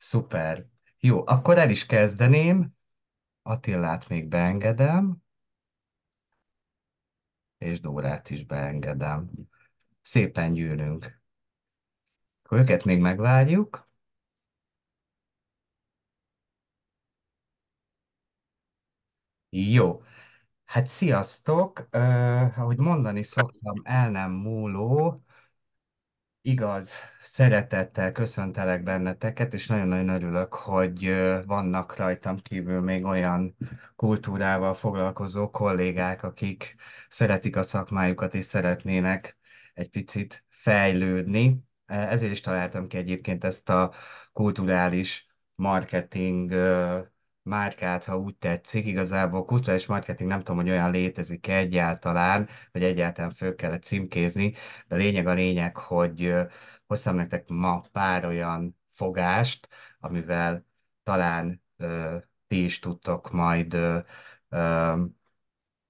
Szuper. Jó, akkor el is kezdeném. Attilát még beengedem, és Dórát is beengedem. Szépen gyűlünk. Akkor őket még megvárjuk. Jó. Hát sziasztok! Ahogy mondani szoktam, el nem múló, igaz, szeretettel köszöntelek benneteket, és nagyon-nagyon örülök, hogy vannak rajtam kívül még olyan kultúrával foglalkozó kollégák, akik szeretik a szakmájukat és szeretnének egy picit fejlődni. Ezért is találtam ki egyébként ezt a kulturális marketing márkát, ha úgy tetszik. Igazából kulturális marketing nem tudom, hogy olyan létezik egyáltalán, vagy egyáltalán föl kellett címkézni, de lényeg a lényeg, hogy hoztam nektek ma pár olyan fogást, amivel talán ti is tudtok majd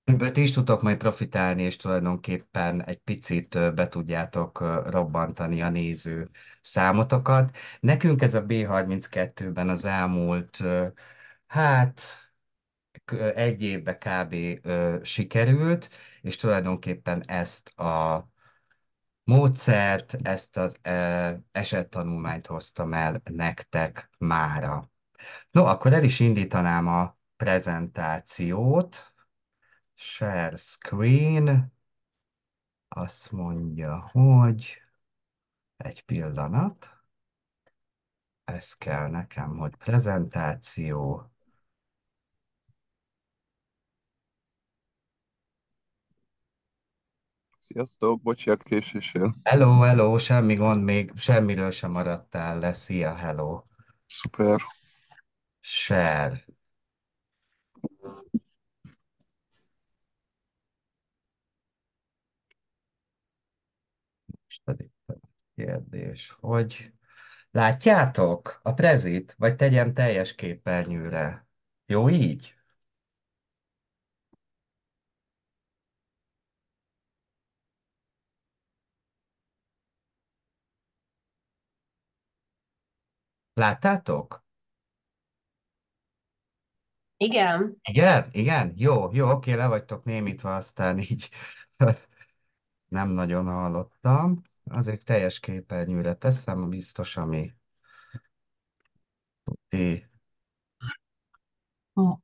amiből ti is tudtok majd profitálni, és tulajdonképpen egy picit be tudjátok robbantani a néző számotokat. Nekünk ez a B32-ben az elmúlt, hát egy évbe kb. Sikerült, és tulajdonképpen ezt a módszert, ezt az esettanulmányt hoztam el nektek mára. No, akkor el is indítanám a prezentációt. Share screen. Azt mondja, hogy egy pillanat. Ez kell nekem, hogy prezentáció. Sziasztok, bocsi a késésért. Hello, hello, semmi gond, még semmiről sem maradtál le. Szia, hello. Szuper. Share. Most pedig kérdés, hogy látjátok a prezit, vagy tegyem teljes képernyőre? Jó így? Láttátok? Igen. Igen? Igen? Jó, jó, oké, le vagytok némítva, aztán így nem nagyon hallottam. Azért teljes képernyőre teszem, biztos, ami ti. M-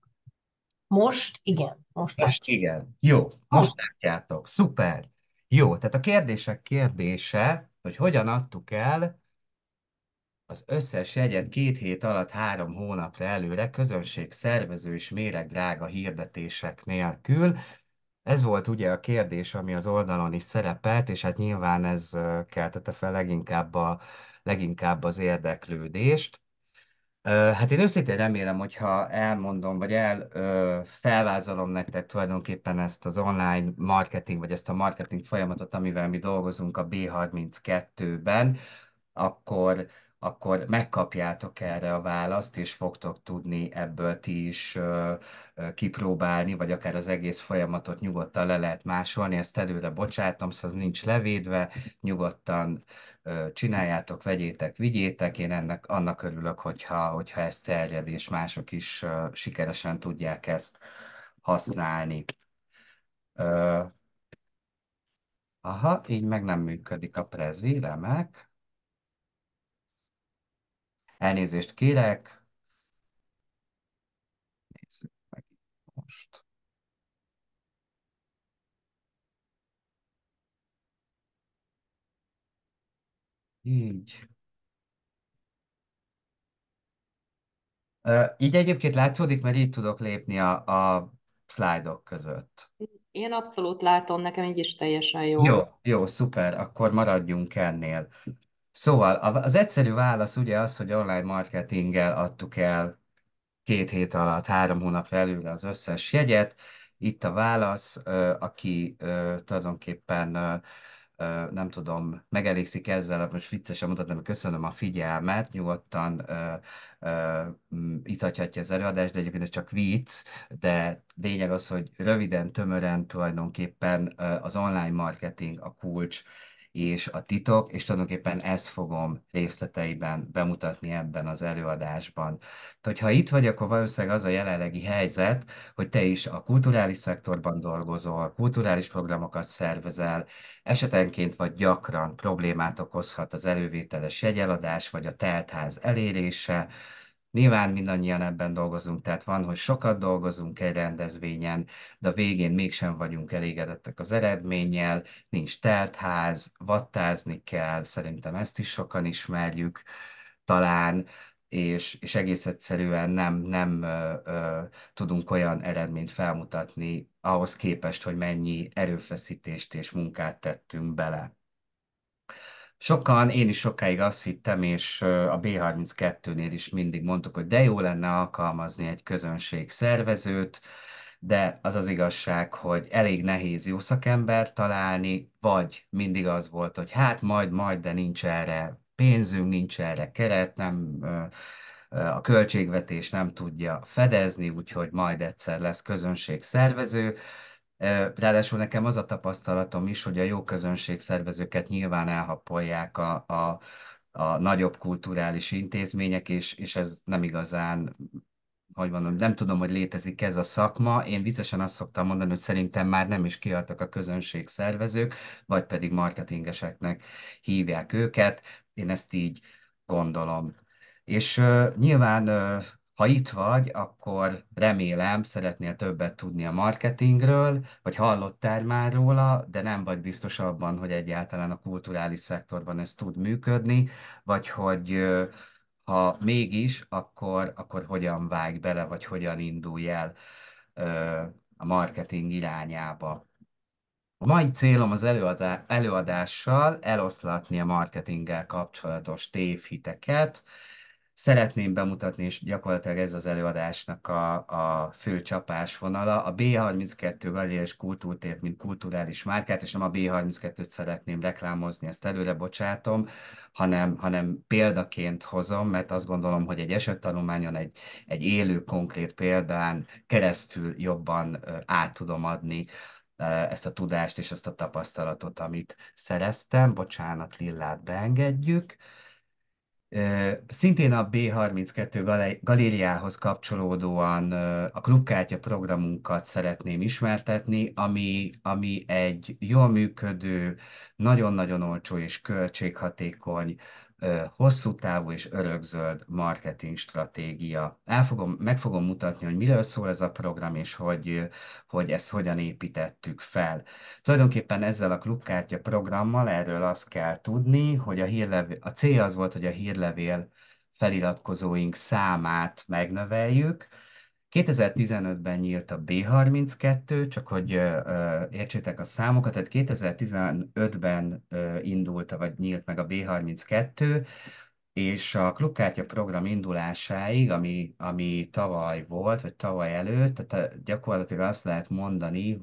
Most igen, most Most látjuk. igen. Jó, most Most. látjátok. Szuper. Jó, tehát a kérdések kérdése, hogy hogyan adtuk el az összes jegyet 2 hét alatt 3 hónapra előre közönség szervező és méregdrága hirdetések nélkül. Ez volt ugye a kérdés, ami az oldalon is szerepelt, és hát nyilván ez keltette fel leginkább az érdeklődést. Hát én őszintén remélem, hogyha elmondom, vagy felvázolom nektek tulajdonképpen ezt az online marketing, vagy ezt a marketing folyamatot, amivel mi dolgozunk a B32-ben, akkor, akkor megkapjátok erre a választ, és fogtok tudni ebből ti is kipróbálni, vagy akár az egész folyamatot nyugodtan le lehet másolni, ezt előre bocsátom, szóval az nincs levédve, nyugodtan csináljátok, vegyétek, vigyétek, én annak örülök, hogyha ez terjed, és mások is sikeresen tudják ezt használni. Ö, Aha, így meg nem működik a prezi, remek. Elnézést kérek, nézzük meg most. Így. Így egyébként látszódik, mert így tudok lépni a szlájdok között. Én abszolút látom, nekem így is teljesen jó. Jó, jó, szuper, akkor maradjunk ennél. Szóval az egyszerű válasz ugye az, hogy online marketinggel adtuk el 2 hét alatt, 3 hónapra előre az összes jegyet. Itt a válasz, aki tulajdonképpen nem tudom, megelégszik ezzel, most viccesen mutatnám, hogy köszönöm a figyelmet, nyugodtan itathatja az előadást, de egyébként ez csak vicc, de lényeg az, hogy röviden, tömören tulajdonképpen az online marketing a kulcs, és a titok, és tulajdonképpen ezt fogom részleteiben bemutatni ebben az előadásban. Tehát, ha itt vagy, akkor valószínűleg az a jelenlegi helyzet, hogy te is a kulturális szektorban dolgozol, kulturális programokat szervezel, esetenként vagy gyakran problémát okozhat az elővételes jegyeladás, vagy a teltház elérése. Nyilván mindannyian ebben dolgozunk, tehát van, hogy sokat dolgozunk egy rendezvényen, de a végén mégsem vagyunk elégedettek az eredménnyel, nincs teltház, vattázni kell, szerintem ezt is sokan ismerjük talán, és egész egyszerűen nem tudunk olyan eredményt felmutatni ahhoz képest, hogy mennyi erőfeszítést és munkát tettünk bele. Sokan, én is sokáig azt hittem, és a B32-nél is mindig mondtuk, hogy de jó lenne alkalmazni egy közönség szervezőt, de az az igazság, hogy elég nehéz jó szakember találni, vagy mindig az volt, hogy hát majd, de nincs erre pénzünk, nincs erre keret, nem, a költségvetés nem tudja fedezni, úgyhogy majd egyszer lesz közönségszervező. Ráadásul nekem az a tapasztalatom is, hogy a jó közönségszervezőket nyilván elhappolják a nagyobb kulturális intézmények, és ez nem igazán, hogy mondom, nem tudom, hogy létezik ez a szakma. Én viccesen azt szoktam mondani, hogy szerintem már nem is kiadtak a közönségszervezők, vagy pedig marketingeseknek hívják őket. Én ezt így gondolom. És nyilván, ha itt vagy, akkor remélem, szeretnél többet tudni a marketingről, vagy hallottál már róla, de nem vagy biztos abban, hogy egyáltalán a kulturális szektorban ez tud működni, vagy hogy ha mégis, akkor hogyan vágj bele, vagy hogyan indulj el ö, a marketing irányába. A mai célom az előadással eloszlatni a marketinggel kapcsolatos tévhiteket. Szeretném bemutatni, és gyakorlatilag ez az előadásnak a fő csapásvonala, a B32 Galériás Kultúrtért, mint kulturális márkát, és nem a B32-t szeretném reklámozni, ezt előre bocsátom, hanem példaként hozom, mert azt gondolom, hogy egy esettanulmányon, egy élő, konkrét példán keresztül jobban át tudom adni ezt a tudást és ezt a tapasztalatot, amit szereztem. Bocsánat, Lillát beengedjük. Szintén a B32 galériához kapcsolódóan a klubkártya programunkat szeretném ismertetni, ami egy jól működő, nagyon-nagyon olcsó és költséghatékony, hosszú távú és örökzöld marketing stratégia. Meg fogom mutatni, hogy miről szól ez a program, és hogy ezt hogyan építettük fel. Tulajdonképpen ezzel a klubkártya programmal erről azt kell tudni, hogy a célja az volt, hogy a hírlevél feliratkozóink számát megnöveljük. 2015-ben nyílt a B32, csak hogy értsétek a számokat, tehát 2015-ben indult, vagy nyílt meg a B32, és a klubkártya program indulásáig, ami tavaly volt, vagy tavaly előtt, tehát gyakorlatilag azt lehet mondani,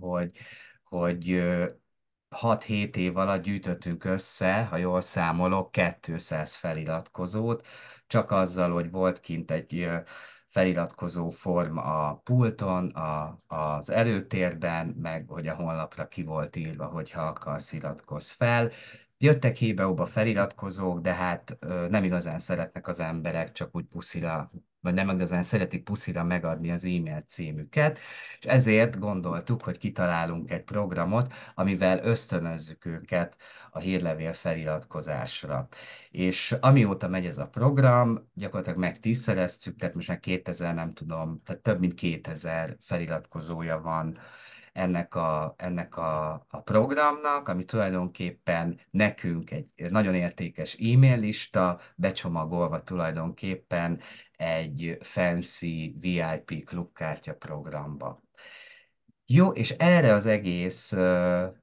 hogy 6-7 év alatt gyűjtöttünk össze, ha jól számolok, 200 feliratkozót, csak azzal, hogy volt kint egy feliratkozó form a pulton, az előtérben, meg hogy a honlapra ki volt írva, hogy ha akarsz, iratkozz fel. Jöttek hébe-óba feliratkozók, de hát nem igazán szeretnek az emberek csak úgy puszira, vagy nem igazán szeretik puszira megadni az e-mail címüket, és ezért gondoltuk, hogy kitalálunk egy programot, amivel ösztönözzük őket a hírlevél feliratkozásra. És amióta megy ez a program, gyakorlatilag meg tízszereztük, tehát most már 2000, nem tudom, tehát több mint 2000 feliratkozója van ennek a programnak, ami tulajdonképpen nekünk egy nagyon értékes e-mail lista, becsomagolva tulajdonképpen egy fancy VIP klubkártya programba. Jó, és erre az egész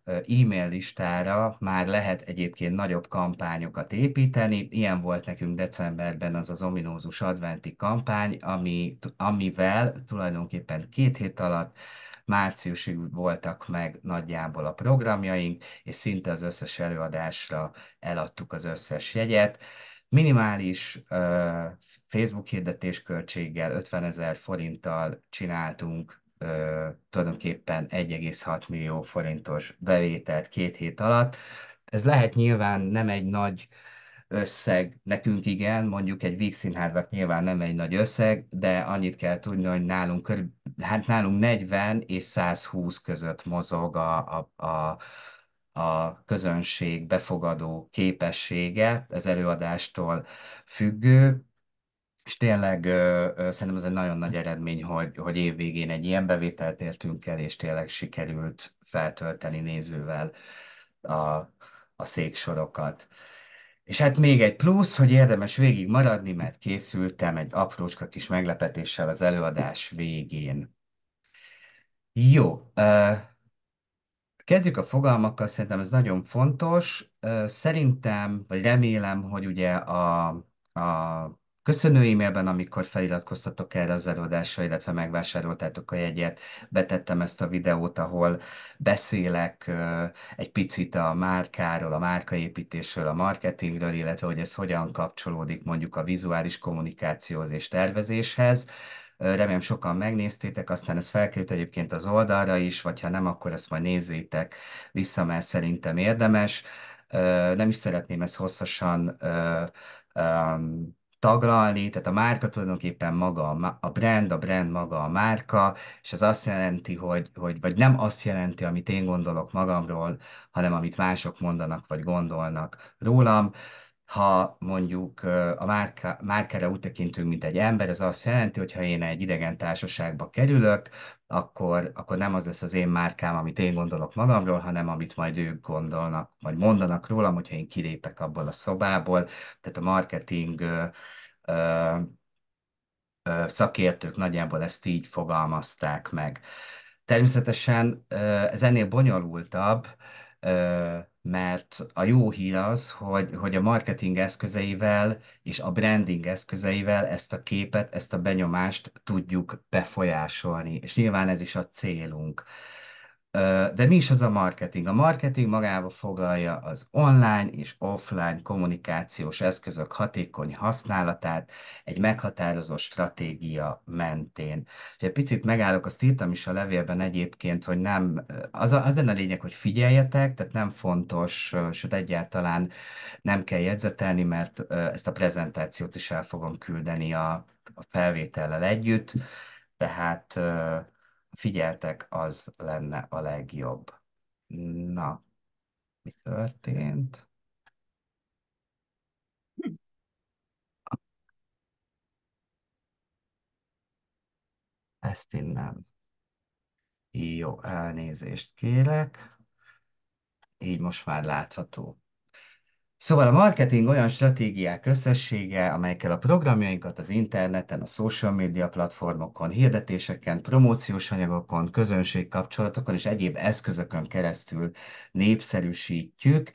e-mail listára már lehet egyébként nagyobb kampányokat építeni. Ilyen volt nekünk decemberben az ominózus adventi kampány, amivel tulajdonképpen 2 hét alatt márciusig voltak meg nagyjából a programjaink, és szinte az összes előadásra eladtuk az összes jegyet. Minimális Facebook hirdetés költséggel 50 000 forinttal csináltunk tulajdonképpen 1,6 millió forintos bevételt 2 hét alatt. ez lehet nyilván nem egy nagy összeg, nekünk igen, mondjuk egy Víg Színházak nyilván nem egy nagy összeg, de annyit kell tudni, hogy hát nálunk 40 és 120 között mozog a közönség befogadó képessége, az előadástól függő, és tényleg szerintem ez egy nagyon nagy eredmény, hogy évvégén egy ilyen bevételt értünk el, és tényleg sikerült feltölteni nézővel a, a széksorokat. És hát még egy plusz, hogy érdemes végig maradni, mert készültem egy aprócska kis meglepetéssel az előadás végén. Jó, kezdjük a fogalmakkal, szerintem ez nagyon fontos. Szerintem, vagy remélem, hogy ugye a köszönő e-mailben, amikor feliratkoztatok erre az előadásra, illetve megvásároltátok a jegyet, betettem ezt a videót, ahol beszélek egy picit a márkáról, a márkaépítésről, a marketingről, illetve hogy ez hogyan kapcsolódik mondjuk a vizuális kommunikációhoz és tervezéshez. Remélem sokan megnéztétek, aztán ez felkerült egyébként az oldalra is, vagy ha nem, akkor ezt majd nézzétek vissza, mert szerintem érdemes. Nem is szeretném ezt hosszasan taglalni, tehát a márka tulajdonképpen maga a brand maga a márka, és ez azt jelenti, vagy nem azt jelenti, amit én gondolok magamról, hanem amit mások mondanak, vagy gondolnak rólam. Ha mondjuk a márkára úgy tekintünk, mint egy ember, ez azt jelenti, hogy ha én egy idegen társaságba kerülök, akkor nem az lesz az én márkám, amit én gondolok magamról, hanem amit majd ők gondolnak, vagy mondanak rólam, hogyha én kilépek abból a szobából. Tehát a marketing ö, szakértők nagyjából ezt így fogalmazták meg. Természetesen ez ennél bonyolultabb, mert a jó hír az, hogy a marketing eszközeivel és a branding eszközeivel ezt a képet, ezt a benyomást tudjuk befolyásolni, és nyilván ez is a célunk. De mi is az a marketing? A marketing magába foglalja az online és offline kommunikációs eszközök hatékony használatát egy meghatározott stratégia mentén. És egy picit megállok, azt írtam is a levélben egyébként, hogy nem, az lenne a lényeg, hogy figyeljetek, tehát nem fontos, sőt egyáltalán nem kell jegyzetelni, mert ezt a prezentációt is el fogom küldeni a felvétellel együtt, tehát figyeltek, az lenne a legjobb. Na, mi történt? Ezt innen. Jó, elnézést kérek. Így most már látható. Szóval a marketing olyan stratégiák összessége, amelyekkel a programjainkat az interneten, a social media platformokon, hirdetéseken, promóciós anyagokon, közönségkapcsolatokon és egyéb eszközökön keresztül népszerűsítjük,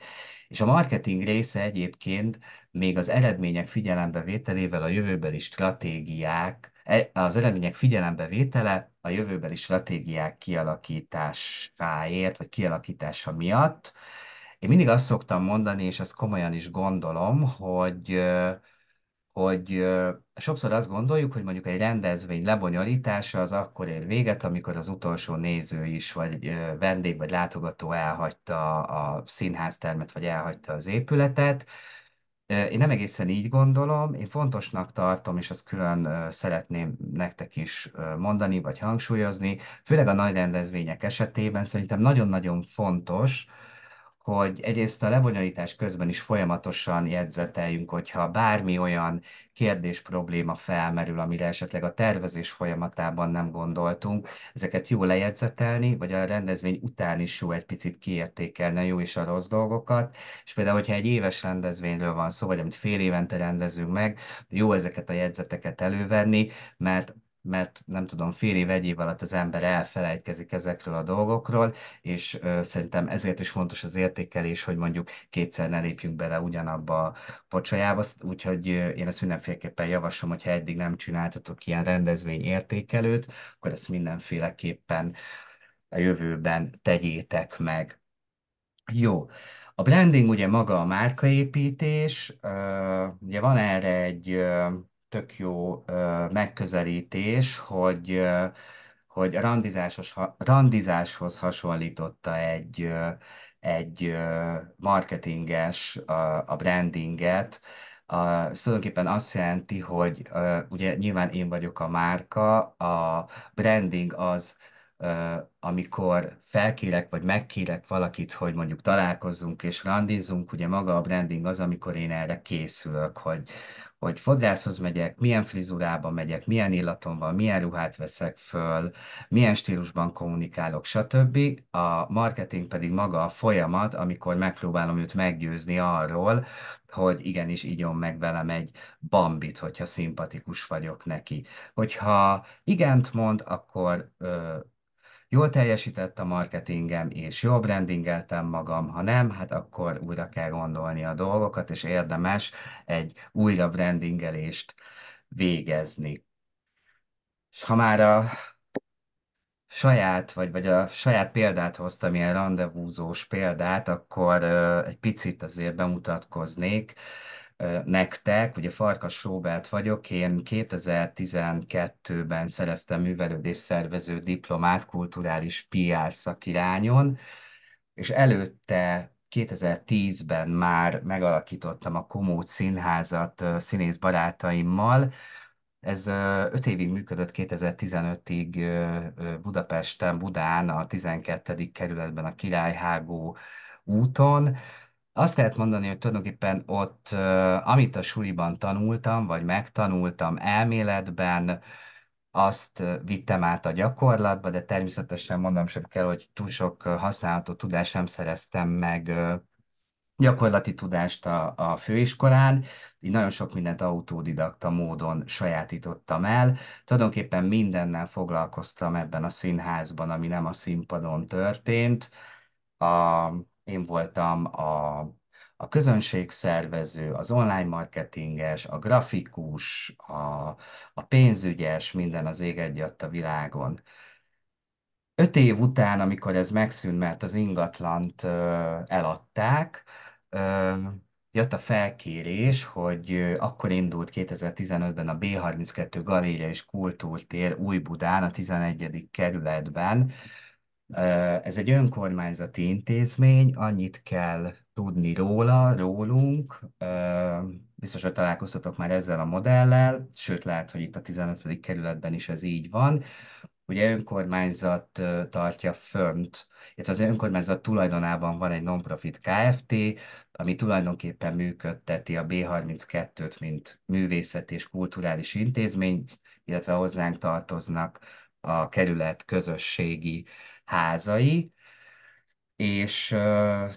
és a marketing része egyébként még az eredmények figyelembevételével a jövőbeli stratégiák, az eredmények figyelembevétele a jövőbeli stratégiák kialakításáért, vagy kialakítása miatt. Én mindig azt szoktam mondani, és ezt komolyan is gondolom, hogy sokszor azt gondoljuk, hogy mondjuk egy rendezvény lebonyolítása az akkor ér véget, amikor az utolsó néző is, vagy vendég, vagy látogató elhagyta a színháztermet, vagy elhagyta az épületet. Én nem egészen így gondolom, én fontosnak tartom, és azt külön szeretném nektek is mondani, vagy hangsúlyozni, főleg a nagy rendezvények esetében szerintem nagyon-nagyon fontos, hogy egyrészt a lebonyolítás közben is folyamatosan jegyzeteljünk, hogyha bármi olyan kérdés, probléma felmerül, amire esetleg a tervezés folyamatában nem gondoltunk, ezeket jó lejegyzetelni, vagy a rendezvény után is jó egy picit kiértékelni a jó és a rossz dolgokat, és például, hogyha egy éves rendezvényről van szó, vagy amit fél évente rendezünk meg, jó ezeket a jegyzeteket elővenni, mert nem tudom, fél év, egy év alatt az ember elfelejtkezik ezekről a dolgokról, és szerintem ezért is fontos az értékelés, hogy mondjuk kétszer ne lépjünk bele ugyanabba a pocsolyába, úgyhogy én ezt mindenféleképpen javaslom, hogyha eddig nem csináltatok ilyen rendezvény értékelőt, akkor ezt mindenféleképpen a jövőben tegyétek meg. Jó. A branding ugye maga a márkaépítés, ugye van erre egy tök jó megközelítés, hogy a randizáshoz hasonlította egy marketinges a brandinget. Tulajdonképpen azt jelenti, hogy ugye nyilván én vagyok a márka, a branding az, amikor felkérek vagy megkérek valakit, hogy mondjuk találkozzunk és randizunk, ugye maga a branding az, amikor én erre készülök, hogy fodrászhoz megyek, milyen frizurában megyek, milyen illaton van, milyen ruhát veszek föl, milyen stílusban kommunikálok, stb. A marketing pedig maga a folyamat, amikor megpróbálom őt meggyőzni arról, hogy igenis igyon meg velem egy bambit, hogyha szimpatikus vagyok neki. Hogyha igent mond, akkor jól teljesített a marketingem, és jól brandingeltem magam, ha nem, hát akkor újra kell gondolni a dolgokat, és érdemes egy újra brandingelést végezni. És ha már a vagy a saját példát hoztam, ilyen randevúzós példát, akkor egy picit azért bemutatkoznék nektek. Ugye Farkas Róbert vagyok, én 2012-ben szereztem művelődés szervező diplomát kulturális PR szakirányon, és előtte 2010-ben már megalakítottam a Komód Színházat színész barátaimmal. Ez 5 évig működött, 2015-ig Budapesten, Budán, a 12. kerületben, a Királyhágó úton. Azt lehet mondani, hogy tulajdonképpen ott, amit a suliban tanultam, vagy megtanultam elméletben, azt vittem át a gyakorlatba, de természetesen mondanom sem kell, hogy túl sok használható tudást nem szereztem meg gyakorlati tudást a főiskolán, így nagyon sok mindent autodidakta módon sajátítottam el. Tulajdonképpen mindennel foglalkoztam ebben a színházban, ami nem a színpadon történt. A, én voltam a közönségszervező, az online marketinges, a grafikus, a pénzügyes, minden az ég egyatt a világon. 5 év után, amikor ez megszűnt, mert az ingatlant eladták, ö, jött a felkérés, hogy akkor indult 2015-ben a B32 Galéria és Kultúrtér Új-Budán, a 11. kerületben. Ez egy önkormányzati intézmény, annyit kell tudni róla, rólunk. Biztos, hogy találkoztatok már ezzel a modellel, sőt lehet, hogy itt a 15. kerületben is ez így van. Ugye önkormányzat tartja fönt, illetve az önkormányzat tulajdonában van egy non-profit Kft., ami tulajdonképpen működteti a B32-t, mint művészeti és kulturális intézmény, illetve hozzánk tartoznak a kerület közösségi házai, és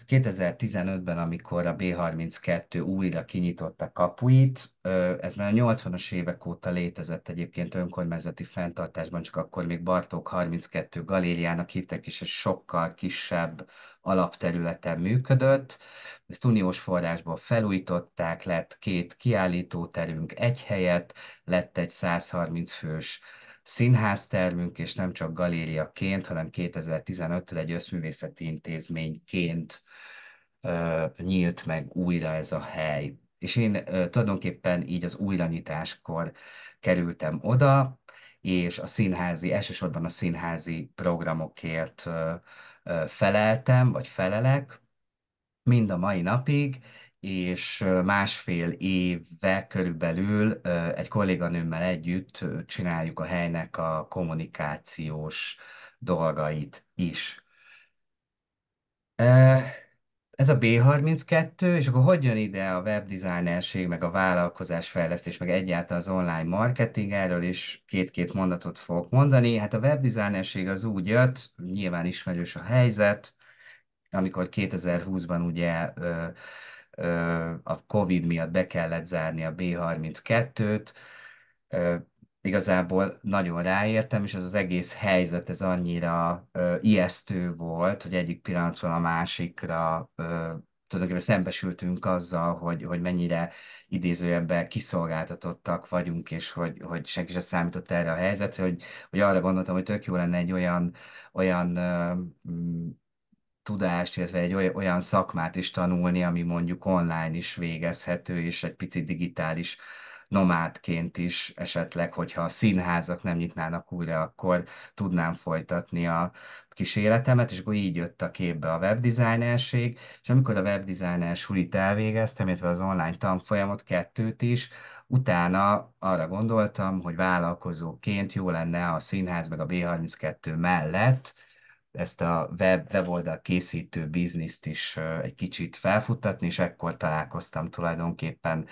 2015-ben, amikor a B32 újra kinyitotta kapuit, ez már a 80-as évek óta létezett egyébként önkormányzati fenntartásban, csak akkor még Bartók 32 galériának hívták, és egy sokkal kisebb alapterületen működött. Ezt uniós forrásból felújították, lett 2 kiállítóterünk egy helyet, lett egy 130 fős színháztermünk, és nem csak galériaként, hanem 2015-től egy összművészeti intézményként nyílt meg újra ez a hely. És én tulajdonképpen így az újranyitáskor kerültem oda, és elsősorban a színházi programokért feleltem, vagy felelek, mind a mai napig, és 1,5 éve körülbelül egy kolléganőmmel együtt csináljuk a helynek a kommunikációs dolgait is. E, Ez a B32, és akkor hogy jön ide a webdesignerség, meg a vállalkozásfejlesztés, meg egyáltalán az online marketing, erről is két-két mondatot fogok mondani. Hát a webdesignerség az úgy jött, nyilván ismerős a helyzet, amikor 2020-ban ugye a Covid miatt be kellett zárni a B32-t, ö, igazából nagyon ráértem, és ez az egész helyzet ez annyira ijesztő volt, hogy egyik pillanatról a másikra tulajdonképpen szembesültünk azzal, hogy mennyire idézőjelben kiszolgáltatottak vagyunk, és hogy senki sem számított erre a helyzetre, hogy arra gondoltam, hogy tök jó lenne egy olyan tudást, illetve egy olyan szakmát is tanulni, ami mondjuk online is végezhető, és egy picit digitális nomádként is esetleg, hogyha a színházak nem nyitnának újra, akkor tudnám folytatni a kísérletemet, és akkor így jött a képbe a webdesignerség, és amikor a webdesigner sulit elvégeztem, illetve az online tanfolyamot, kettőt is, utána arra gondoltam, hogy vállalkozóként jó lenne a színház meg a B32 mellett ezt a weboldal készítő bizniszt is egy kicsit felfuttatni, és ekkor találkoztam tulajdonképpen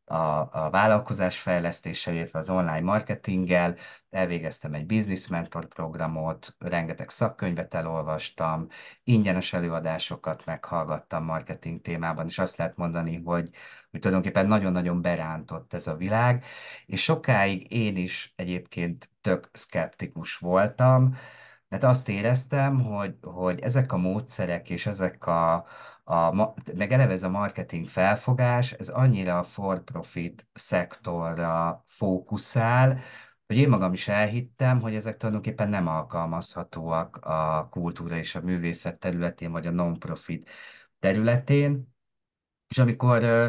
a vállalkozás fejlesztéssel, illetve az online marketinggel, elvégeztem egy business mentor programot, rengeteg szakkönyvet elolvastam, ingyenes előadásokat meghallgattam marketing témában, és azt lehet mondani, hogy tulajdonképpen nagyon-nagyon berántott ez a világ, és sokáig én is egyébként tök szkeptikus voltam, mert azt éreztem, hogy ezek a módszerek és ezek meg eleve ez a marketing felfogás, ez annyira a for-profit szektorra fókuszál, hogy én magam is elhittem, hogy ezek tulajdonképpen nem alkalmazhatóak a kultúra és a művészet területén, vagy a non-profit területén. És amikor, ö,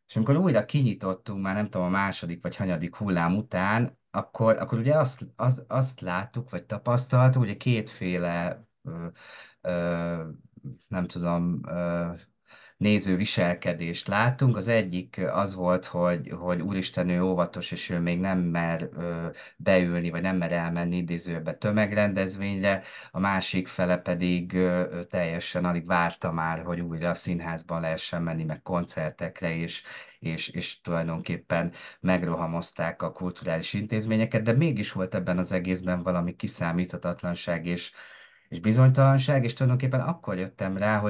és amikor újra kinyitottunk, már nem tudom, a második vagy hanyadik hullám után, akkor ugye azt láttuk, vagy tapasztaltuk, ugye kétféle nem tudom, néző viselkedést láttunk. Az egyik az volt, hogy úristen, ő óvatos, és ő még nem mer beülni, vagy nem mer elmenni idézőbe tömegrendezvényre, a másik fele pedig teljesen alig várta már, hogy újra a színházban lehessen menni, meg koncertekre, és tulajdonképpen megrohamozták a kulturális intézményeket, de mégis volt ebben az egészben valami kiszámíthatatlanság és bizonytalanság, és tulajdonképpen akkor jöttem rá,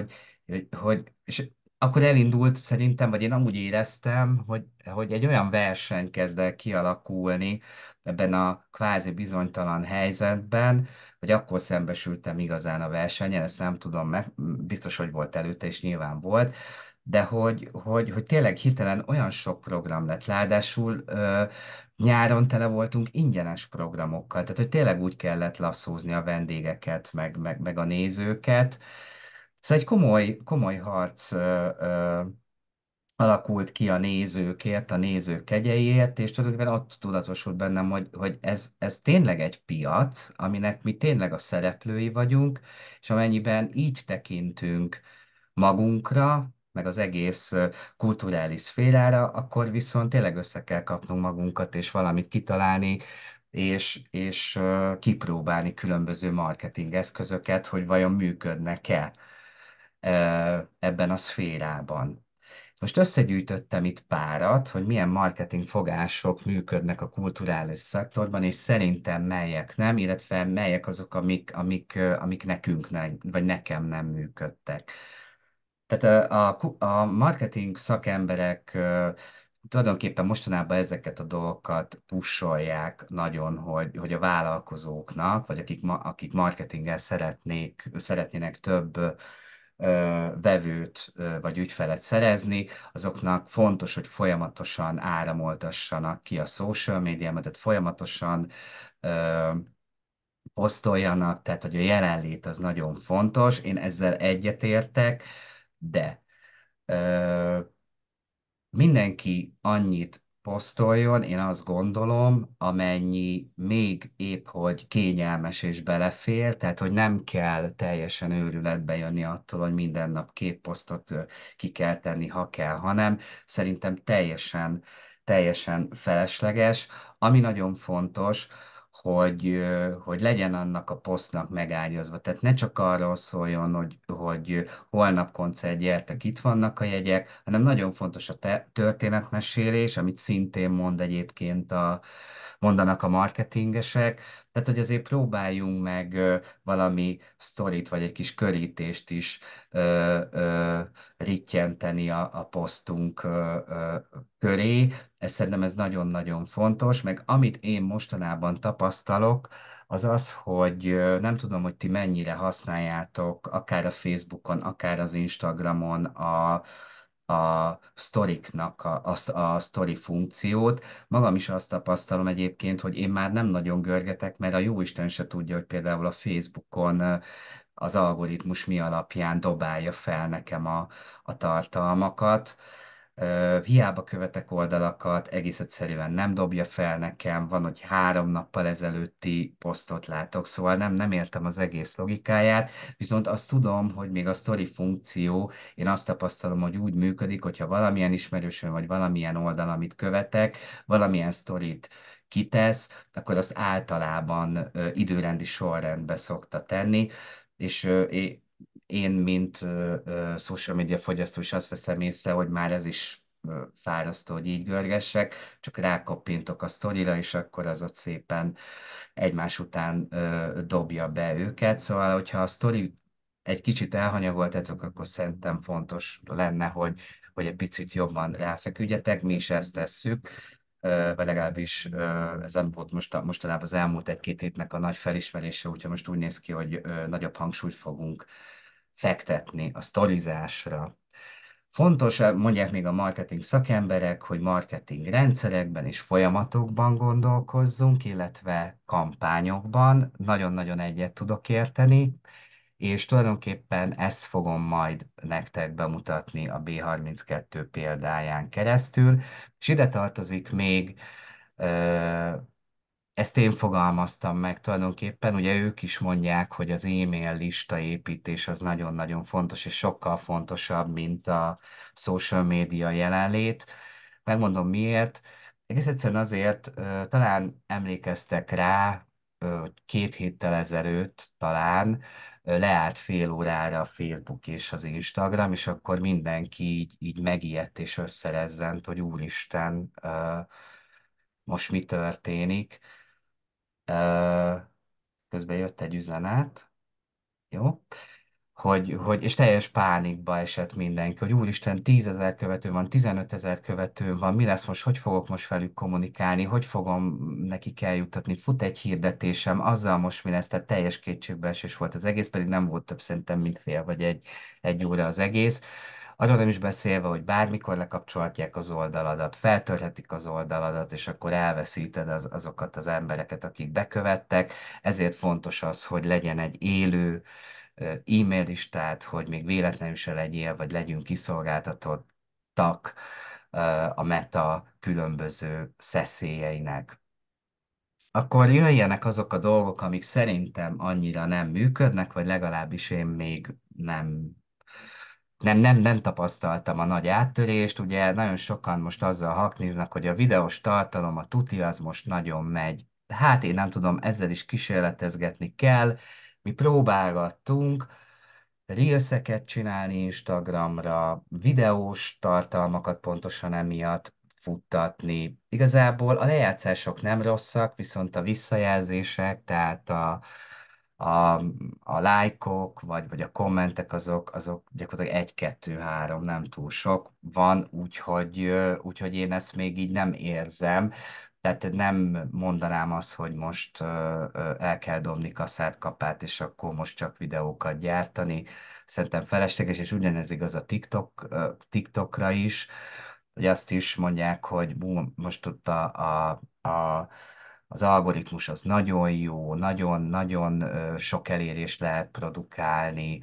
és akkor elindult szerintem, vagy én amúgy éreztem, hogy egy olyan verseny kezd el kialakulni ebben a kvázi bizonytalan helyzetben, hogy akkor szembesültem igazán a versenyen, ezt nem tudom meg, biztos, hogy volt előtte, és nyilván volt, de hogy tényleg hirtelen olyan sok program lett, ráadásul nyáron tele voltunk ingyenes programokkal, tehát hogy tényleg úgy kellett lasszózni a vendégeket, meg a nézőket. Szóval egy komoly harc alakult ki a nézőkért, a nézők kegyeiért, és tulajdonképpen ott tudatosult bennem, hogy ez tényleg egy piac, aminek mi tényleg a szereplői vagyunk, és amennyiben így tekintünk magunkra, meg az egész kulturális szférára, akkor viszont tényleg össze kell kapnunk magunkat, és valamit kitalálni, és kipróbálni különböző marketing eszközöket, hogy vajon működnek-e ebben a szférában. Most összegyűjtöttem itt párat, hogy milyen marketing fogások működnek a kulturális szektorban, és szerintem melyek nem, illetve melyek azok, amik nekünk nem, vagy nekem nem működtek. Tehát a marketing szakemberek tulajdonképpen mostanában ezeket a dolgokat pusolják nagyon, hogy a vállalkozóknak, vagy akik marketinggel szeretnének több vevőt vagy ügyfelet szerezni, azoknak fontos, hogy folyamatosan áramoltassanak ki a social médiában, tehát folyamatosan ö, posztoljanak, tehát hogy a jelenlét az nagyon fontos. Én ezzel egyetértek, de ö, mindenki annyit posztoljon, én azt gondolom, amennyi még épp hogy kényelmes és belefér, tehát hogy nem kell teljesen őrületbe jönni attól, hogy minden nap két posztot ki kell tenni, ha kell, hanem szerintem teljesen felesleges. Ami nagyon fontos, hogy legyen annak a posztnak megágyazva. Tehát ne csak arról szóljon, hogy holnap koncert, gyertek, itt vannak a jegyek, hanem nagyon fontos a történetmesélés, amit szintén mondanak a marketingesek. Tehát, hogy azért próbáljunk meg valami sztorit, vagy egy kis körítést is rittyenteni a posztunk köré. Szerintem ez nagyon-nagyon fontos, meg amit én mostanában tapasztalok, az az, hogy nem tudom, hogy ti mennyire használjátok, akár a Facebookon, akár az Instagramon a sztoriknak a sztori funkciót. Magam is azt tapasztalom egyébként, hogy én már nem nagyon görgetek, mert a jóisten se tudja, hogy például a Facebookon az algoritmus mi alapján dobálja fel nekem a tartalmakat. Hiába követek oldalakat, egész egyszerűen nem dobja fel nekem, van, hogy 3 nappal ezelőtti posztot látok, szóval nem értem az egész logikáját, viszont azt tudom, hogy még a story funkció, én azt tapasztalom, hogy úgy működik, hogyha valamilyen ismerősön vagy valamilyen oldal, amit követek, valamilyen sztorit kitesz, akkor azt általában időrendi sorrendbe szokta tenni, és én, mint social media fogyasztó is azt veszem észre, hogy már ez is fárasztó, hogy így görgessek, csak rákoppintok a sztorira, és akkor az ott szépen egymás után dobja be őket. Szóval, hogyha a sztori egy kicsit elhanyagoltatok, akkor szerintem fontos lenne, hogy egy picit jobban ráfeküdjetek, mi is ezt tesszük, vagy legalábbis ez nem volt mostanában az elmúlt 1-2 hétnek a nagy felismerése, úgyhogy most úgy néz ki, hogy nagyobb hangsúlyt fogunk fektetni a sztorizásra. Fontos, mondják még a marketing szakemberek, hogy marketing rendszerekben és folyamatokban gondolkozzunk, illetve kampányokban. Nagyon-nagyon egyet tudok érteni, és tulajdonképpen ezt fogom majd nektek bemutatni a B32 példáján keresztül, és ide tartozik még ezt én fogalmaztam meg tulajdonképpen, ugye ők is mondják, hogy az e-mail lista építés az nagyon-nagyon fontos, és sokkal fontosabb, mint a social media jelenlét. Megmondom miért. Egész egyszerűen azért, talán emlékeztek rá, hogy 2 héttel ezelőtt talán leállt fél órára a Facebook és az Instagram, és akkor mindenki így megijedt és összerezzent, hogy úristen, most mi történik. Ö, Közben jött egy üzenet, jó? És teljes pánikba esett mindenki, hogy úristen, 10 000 követő van, 15 000 követő van, mi lesz most, hogy fogok most velük kommunikálni, hogy fogom nekik eljuttatni, fut egy hirdetésem, azzal most mi lesz, tehát teljes kétségbeesés volt az egész, pedig nem volt több szerintem, mint fél vagy egy óra az egész. Arról nem is beszélve, hogy bármikor lekapcsolhatják az oldaladat, feltörhetik az oldaladat, és akkor elveszíted azokat az embereket, akik bekövettek. Ezért fontos az, hogy legyen egy élő e-mail listát, hogy még véletlenül se legyél, vagy legyünk kiszolgáltatottak a Meta különböző szeszélyeinek. Akkor jöjjenek azok a dolgok, amik szerintem annyira nem működnek, vagy legalábbis én még nem tapasztaltam a nagy áttörést. Ugye nagyon sokan most azzal hakniznak, hogy a videós tartalom, a tuti az most nagyon megy. Hát én nem tudom, ezzel is kísérletezgetni kell. Mi próbálgattunk reelseket csinálni Instagramra, videós tartalmakat pontosan emiatt futtatni. Igazából a lejátszások nem rosszak, viszont a visszajelzések, tehát a, a lájkok, vagy a kommentek, azok gyakorlatilag 1, 2, 3, nem túl sok van, úgyhogy én ezt még így nem érzem. Tehát nem mondanám azt, hogy most el kell dobni kaszát, kapát, és akkor most csak videókat gyártani. Szerintem felesleges, és ugyanez igaz a TikTokra is, hogy azt is mondják, hogy most ott az algoritmus az nagyon jó, nagyon-nagyon sok elérést lehet produkálni.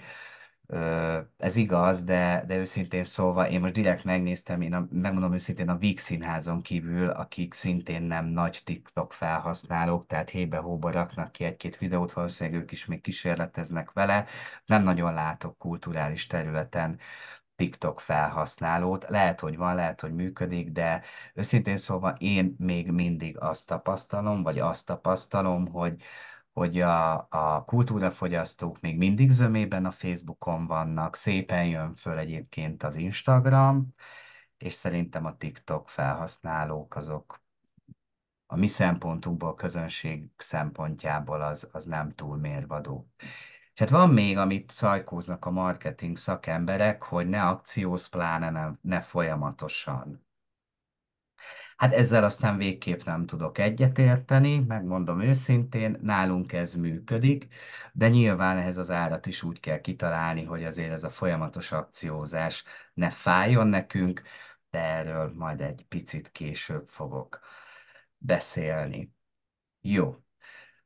Ez igaz, de őszintén szólva, én most direkt megnéztem, megmondom őszintén, a Víg Színházon kívül, akik szintén nem nagy TikTok felhasználók, tehát hébe-hóba raknak ki 1-2 videót, valószínűleg ők is még kísérleteznek vele, nem nagyon látok kulturális területen TikTok felhasználót. Lehet, hogy van, lehet, hogy működik, de őszintén szólva én még mindig azt tapasztalom, hogy a kultúrafogyasztók még mindig zömében a Facebookon vannak, szépen jön föl egyébként az Instagram, és szerintem a TikTok felhasználók azok a mi szempontunkból, közönség szempontjából az nem túl mérvadó. És hát van még, amit szajkóznak a marketing szakemberek, hogy ne akcióz, pláne ne folyamatosan. Hát ezzel aztán végképp nem tudok egyetérteni, megmondom őszintén, nálunk ez működik, de nyilván ehhez az árat is úgy kell kitalálni, hogy azért ez a folyamatos akciózás ne fájjon nekünk, de erről majd egy picit később fogok beszélni. Jó.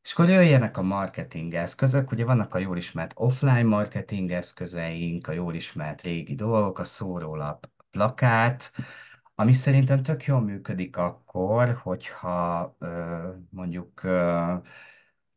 És akkor jöjjenek a marketing eszközök, ugye vannak a jól ismert offline marketing eszközeink, a jól ismert régi dolgok, a szórólap, plakát, ami szerintem tök jól működik akkor, hogyha mondjuk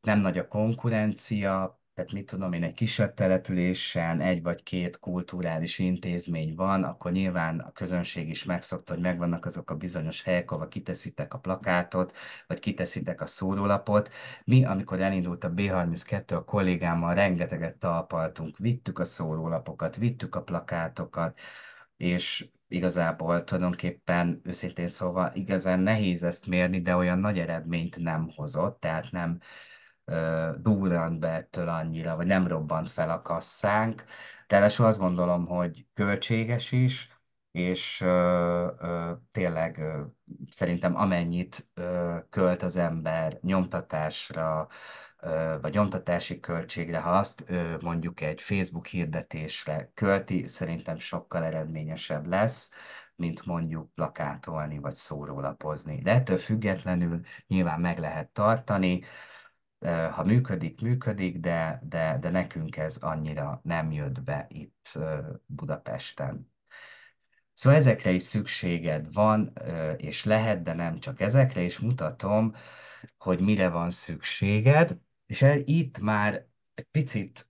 nem nagy a konkurencia, tehát mit tudom én, egy kisebb településen egy vagy két kulturális intézmény van, akkor nyilván a közönség is megszokta, hogy megvannak azok a bizonyos helyek, ahol kiteszitek a plakátot, vagy kiteszitek a szórólapot. Mi, amikor elindult a B32, a kollégámmal rengeteget talpaltunk, vittük a szórólapokat, vittük a plakátokat, és igazából tulajdonképpen, őszintén szóval igazán nehéz ezt mérni, de olyan nagy eredményt nem hozott, tehát nem durrant be ettől annyira, vagy nem robbant fel a kasszánk. Ráadásul azt gondolom, hogy költséges is, és tényleg szerintem amennyit költ az ember nyomtatásra, vagy nyomtatási költségre, ha azt mondjuk egy Facebook hirdetésre költi, szerintem sokkal eredményesebb lesz, mint mondjuk plakátolni vagy szórólapozni. De ettől függetlenül nyilván meg lehet tartani, ha működik, működik, de nekünk ez annyira nem jött be itt Budapesten. Szóval ezekre is szükséged van, és lehet, de nem csak ezekre, és mutatom, hogy mire van szükséged, és itt már egy picit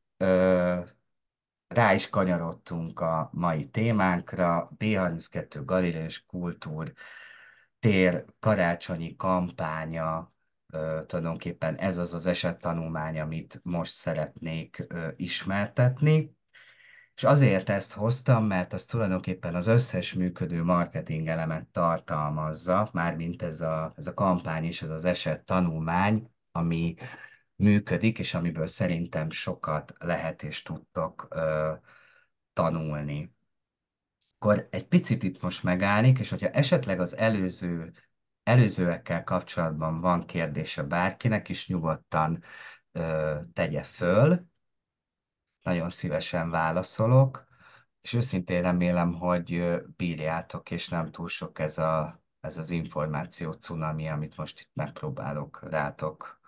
rá is kanyarodtunk a mai témánkra, B32 Galéria és Kultúr tér karácsonyi kampánya, tulajdonképpen ez az az esettanulmány, amit most szeretnék ismertetni. És azért ezt hoztam, mert az tulajdonképpen az összes működő marketing elemet tartalmazza, mármint ez a kampány és ez az eset tanulmány, ami működik, és amiből szerintem sokat lehet és tudtok tanulni. Akkor egy picit itt most megállnék, és hogyha esetleg az előzőekkel kapcsolatban van kérdése bárkinek is, nyugodtan tegye föl, nagyon szívesen válaszolok, és őszintén remélem, hogy bírjátok, és nem túl sok ez az információ cunami, amit most itt megpróbálok rátok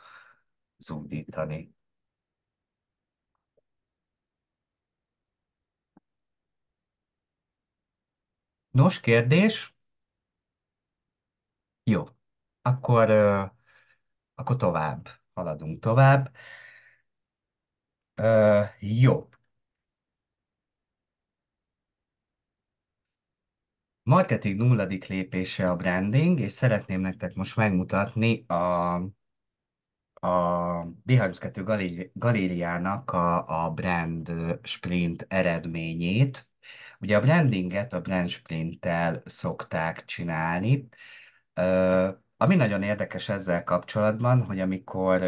zúdítani. Nos, kérdés? Jó. Akkor, akkor tovább. Haladunk tovább. Jó. Marketing nulladik lépése a branding, és szeretném nektek most megmutatni a B32 galériának a brand sprint eredményét. Ugye a brandinget a brand sprinttel szokták csinálni. Ami nagyon érdekes ezzel kapcsolatban, hogy amikor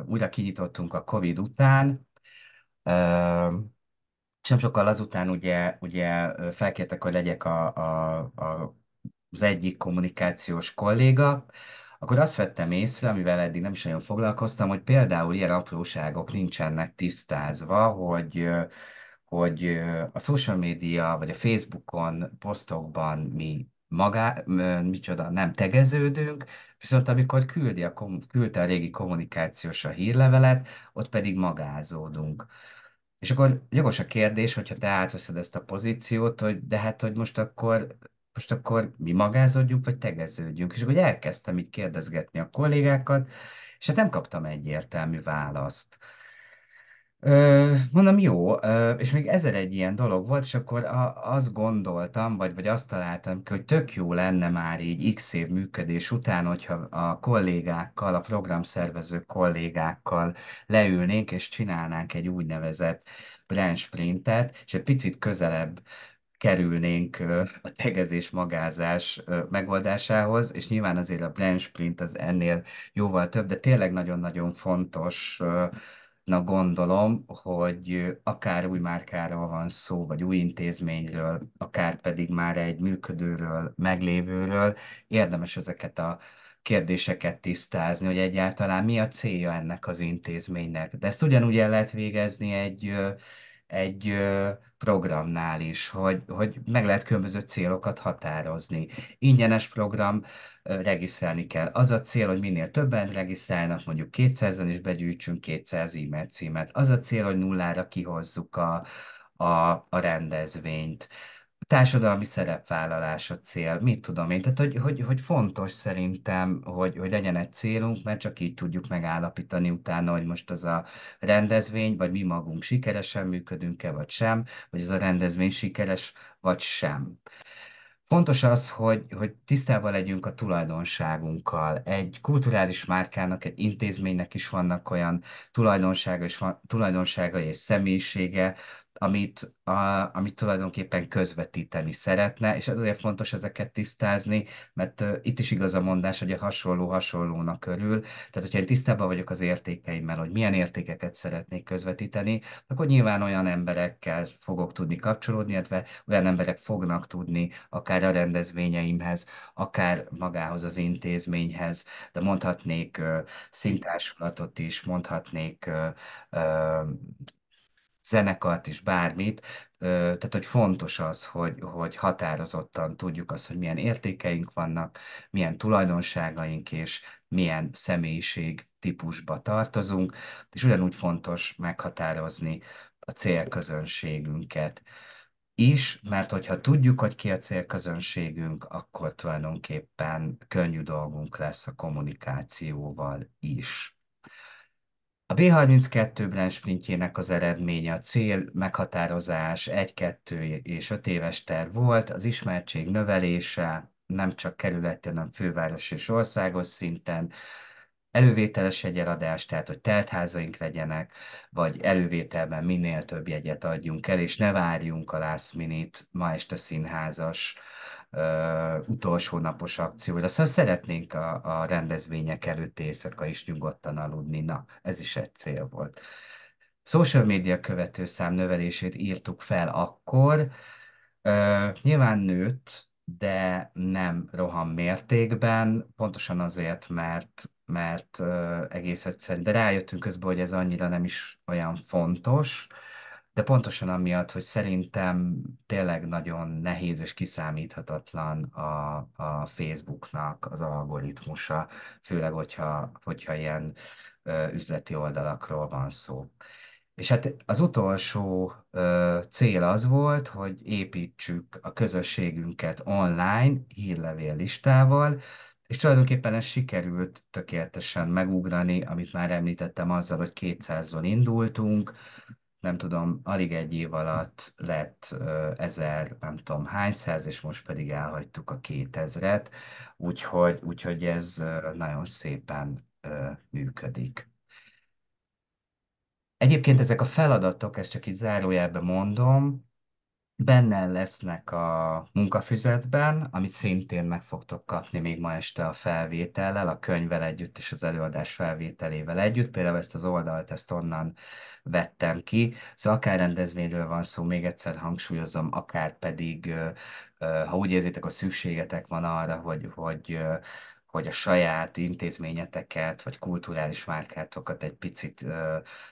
újra kinyitottunk a COVID után, és nem sokkal azután ugye felkértek, hogy legyek az egyik kommunikációs kolléga, akkor azt vettem észre, amivel eddig nem is nagyon foglalkoztam, hogy például ilyen apróságok nincsenek tisztázva, hogy a social media vagy a Facebookon, posztokban mi micsoda, nem tegeződünk, viszont amikor küldte a régi kommunikációs a hírlevelet, ott pedig magázódunk. És akkor jogos a kérdés, hogyha te átveszed ezt a pozíciót, hogy de hát, hogy most akkor mi magázódjunk, vagy tegeződjünk. És akkor elkezdtem így kérdezgetni a kollégákat, és hát nem kaptam egyértelmű választ. Mondom, jó, és még ezer egy ilyen dolog volt, és akkor azt gondoltam, vagy azt találtam ki, hogy tök jó lenne már így x év működés után, hogyha a kollégákkal, a programszervező kollégákkal leülnénk, és csinálnánk egy úgynevezett brand sprintet, és egy picit közelebb kerülnénk a tegezés, magázás megoldásához, és nyilván azért a brand sprint az ennél jóval több, de tényleg nagyon-nagyon fontos na gondolom, hogy akár új márkáról van szó, vagy új intézményről, akár pedig már egy működőről, meglévőről, érdemes ezeket a kérdéseket tisztázni, hogy egyáltalán mi a célja ennek az intézménynek. De ezt ugyanúgy el lehet végezni egy programnál is, hogy meg lehet különböző célokat határozni. Ingyenes program, regisztrálni kell. Az a cél, hogy minél többen regisztrálnak, mondjuk 200-an is begyűjtsünk 200 e-mail címet. Az a cél, hogy nullára kihozzuk a rendezvényt. társadalmi szerepvállalás a cél, mit tudom én. Tehát, hogy fontos szerintem, hogy legyen egy célunk, mert csak így tudjuk megállapítani utána, hogy most az a rendezvény, vagy mi magunk sikeresen működünk-e, vagy sem, vagy ez a rendezvény sikeres, vagy sem. Fontos az, hogy tisztában legyünk a tulajdonságunkkal. Egy kulturális márkának, egy intézménynek is vannak olyan tulajdonságai és személyisége, amit tulajdonképpen közvetíteni szeretne, és azért fontos ezeket tisztázni, mert itt is igaz a mondás, hogy a hasonló hasonlónak örül. Tehát, hogyha én tisztában vagyok az értékeimmel, hogy milyen értékeket szeretnék közvetíteni, akkor nyilván olyan emberekkel fogok tudni kapcsolódni, illetve olyan emberek fognak tudni akár a rendezvényeimhez, akár magához az intézményhez, de mondhatnék színtársulatot is, mondhatnék zenekart is, bármit. Tehát, hogy fontos az, hogy határozottan tudjuk azt, hogy milyen értékeink vannak, milyen tulajdonságaink és milyen személyiség típusba tartozunk, és ugyanúgy fontos meghatározni a célközönségünket is, mert hogyha tudjuk, hogy ki a célközönségünk, akkor tulajdonképpen könnyű dolgunk lesz a kommunikációval is. A B32 Brand sprintjének az eredménye a cél meghatározás 1, 2 és 5 éves terv volt, az ismertség növelése nem csak kerületi, hanem főváros és országos szinten, elővételes jegyeladás, tehát hogy teltházaink legyenek, vagy elővételben minél több jegyet adjunk el, és ne várjunk a last minute, ma este színházas, utolsó napos akcióra. Szóval szeretnénk a rendezvények előtt éjszaka is nyugodtan aludni. Na, ez is egy cél volt. Social media követőszám növelését írtuk fel akkor. Nyilván nőtt, de nem roham mértékben, pontosan azért, mert egész egyszerűen, de rájöttünk közben, hogy ez annyira nem is olyan fontos, de pontosan amiatt, hogy szerintem tényleg nagyon nehéz és kiszámíthatatlan a Facebooknak az algoritmusa, főleg, hogyha ilyen üzleti oldalakról van szó. És hát az utolsó cél az volt, hogy építsük a közösségünket online hírlevél listával, és tulajdonképpen ez sikerült tökéletesen megugrani, amit már említettem azzal, hogy 200-on indultunk, nem tudom, alig egy év alatt lett 1000, nem tudom hány száz, és most pedig elhagytuk a 2000-et, úgyhogy ez nagyon szépen működik. Egyébként ezek a feladatok, ezt csak így zárójelben mondom, benne lesznek a munkafüzetben, amit szintén meg fogtok kapni még ma este a felvétellel, a könyvvel együtt és az előadás felvételével együtt. Például ezt az oldalt, ezt onnan vettem ki. Szóval akár rendezvényről van szó, még egyszer hangsúlyozom, akár pedig, ha úgy érzitek, hogy szükségetek van arra, hogy a saját intézményeteket, vagy kulturális márkátokat egy picit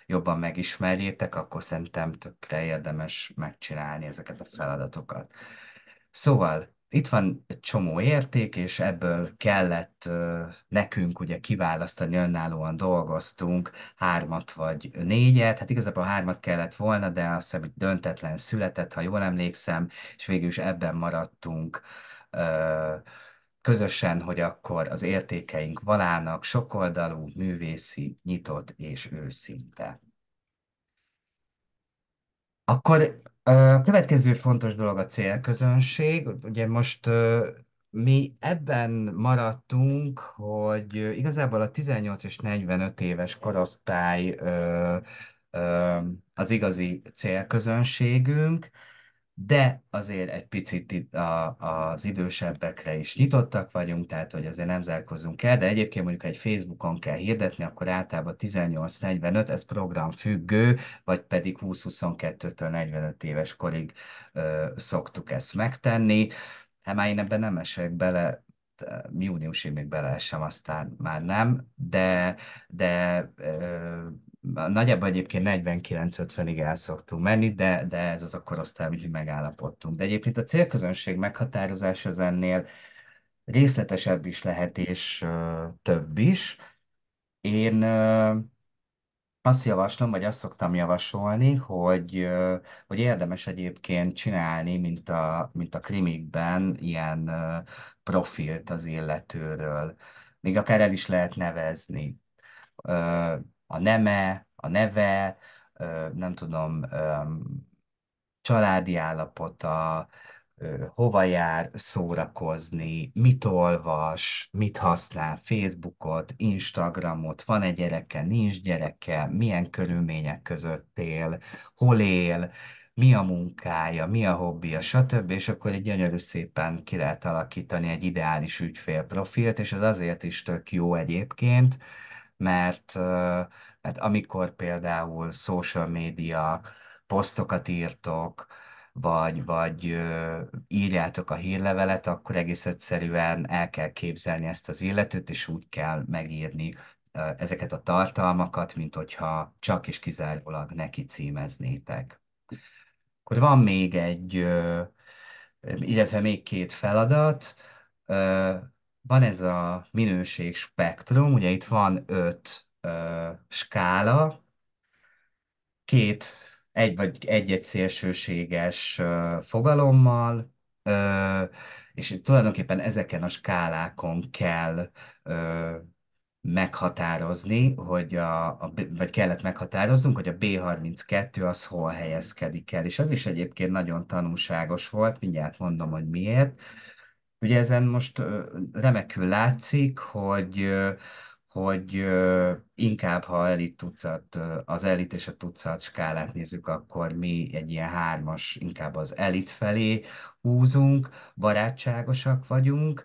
jobban megismerjétek, akkor szerintem tökre érdemes megcsinálni ezeket a feladatokat. Szóval itt van egy csomó érték, és ebből kellett nekünk ugye kiválasztani, önállóan dolgoztunk, hármat vagy négyet, hát igazából hármat kellett volna, de azt hiszem, hogy döntetlen született, ha jól emlékszem, és végül is ebben maradtunk közösen, hogy akkor az értékeink valának, sokoldalú, művészi, nyitott és őszinte. Akkor következő fontos dolog a célközönség. Ugye most mi ebben maradtunk, hogy igazából a 18 és 45 éves korosztály az igazi célközönségünk, de azért egy picit az idősebbekre is nyitottak vagyunk, tehát hogy azért nem zárkozunk el, de egyébként mondjuk egy Facebookon kell hirdetni, akkor általában 18-45, ez programfüggő, vagy pedig 20-22-től 45 éves korig szoktuk ezt megtenni. Hát már én ebben nem esek bele, júniusig még beleesem, aztán már nem, de nagyjából egyébként 49-50-ig el szoktunk menni, de ez az a korosztály, amit mi megállapodtunk. De egyébként a célközönség meghatározása az ennél részletesebb is lehet, és több is. Én azt javaslom, vagy azt szoktam javasolni, hogy érdemes egyébként csinálni, mint a krimikben, ilyen profilt az illetőről. Még akár el is lehet nevezni. Ö, a neme, a neve, nem tudom, családi állapota, hova jár szórakozni, mit olvas, mit használ, Facebookot, Instagramot, van-e gyereke, nincs gyereke, milyen körülmények között él, hol él, mi a munkája, mi a hobbija, stb. És akkor egy gyönyörű szépen ki lehet alakítani egy ideális ügyfélprofilt, és ez azért is tök jó egyébként, mert amikor például social media posztokat írtok, vagy írjátok a hírlevelet, akkor egész egyszerűen el kell képzelni ezt az illetőt, és úgy kell megírni ezeket a tartalmakat, mint hogyha csak és kizárólag neki címeznétek. Akkor van még illetve még két feladat. Ö, Van ez a minőség spektrum, ugye itt van 5 skála, két egy-egy szélsőséges fogalommal, ö, és tulajdonképpen ezeken a skálákon kell ö, meghatározni, vagy kellett meghatároznunk, hogy a B32 az hol helyezkedik el. És az is egyébként nagyon tanulságos volt, mindjárt mondom, hogy miért. Ugye ezen most remekül látszik, hogy inkább, ha az elit és a tucat skálát nézzük, akkor mi egy ilyen hármas, inkább az elit felé húzunk, barátságosak vagyunk,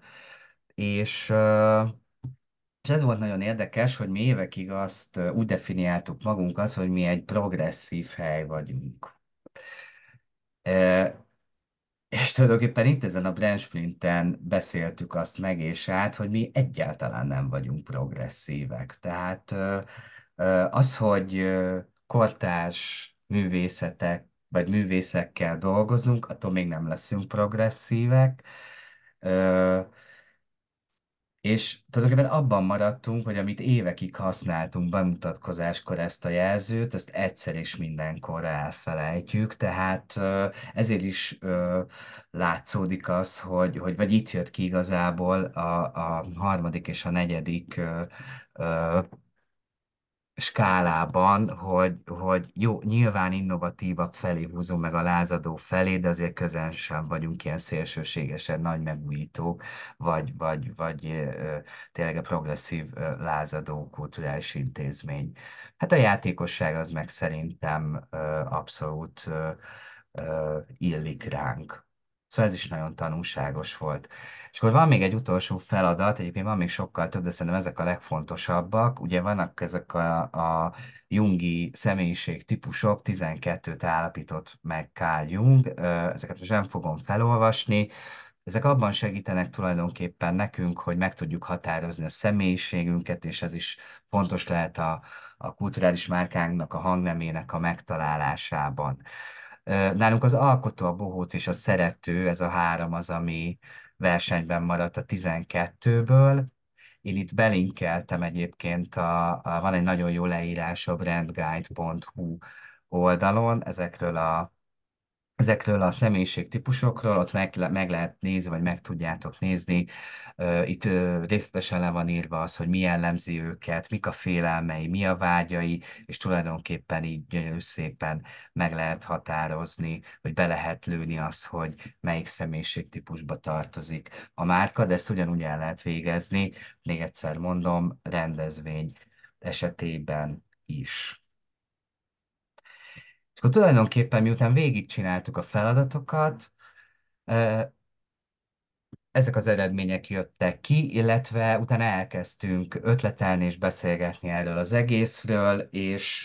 és, és ez volt nagyon érdekes, hogy mi évekig azt úgy definiáltuk magunkat, hogy mi egy progresszív hely vagyunk. És tulajdonképpen itt ezen a Brand Sprinten beszéltük azt meg és át, hogy mi egyáltalán nem vagyunk progresszívek. Tehát az, hogy kortárs művészetek vagy művészekkel dolgozunk, attól még nem leszünk progresszívek. Ö, És tulajdonképpen abban maradtunk, hogy amit évekig használtunk bemutatkozáskor ezt a jelzőt, ezt egyszer és mindenkorra elfelejtjük, tehát ezért is látszódik az, vagy itt jött ki igazából a harmadik és a negyedik ö, skálában, hogy jó, nyilván innovatívabb felé húzunk meg a lázadó felé, de azért közel sem vagyunk ilyen szélsőségesen nagy megújító, vagy tényleg a progresszív lázadó kulturális intézmény. Hát a játékosság az meg szerintem abszolút illik ránk. Szóval ez is nagyon tanulságos volt. És akkor van még egy utolsó feladat, egyébként van még sokkal több, de szerintem ezek a legfontosabbak. Ugye vannak ezek a jungi személyiség típusok, 12-t állapított meg Carl Jung, ezeket most nem fogom felolvasni. Ezek abban segítenek tulajdonképpen nekünk, hogy meg tudjuk határozni a személyiségünket, és ez is fontos lehet a kulturális márkánknak, a hangnemének a megtalálásában. Nálunk az alkotó, a bohóc és a szerető, ez a három az, ami versenyben maradt a 12-ből. Én itt belinkeltem egyébként, van egy nagyon jó leírás a brandguide.hu oldalon ezekről a személyiségtípusokról, ott meg lehet nézni, vagy meg tudjátok nézni. Itt részletesen le van írva az, hogy mi jellemzi őket, mik a félelmei, mi a vágyai, és tulajdonképpen így gyönyörű szépen meg lehet határozni, vagy be lehet lőni az, hogy melyik személyiségtípusba tartozik a márka, de ezt ugyanúgy el lehet végezni, még egyszer mondom, rendezvény esetében is. És akkor tulajdonképpen miután végigcsináltuk a feladatokat, ezek az eredmények jöttek ki, illetve utána elkezdtünk ötletelni és beszélgetni erről az egészről, és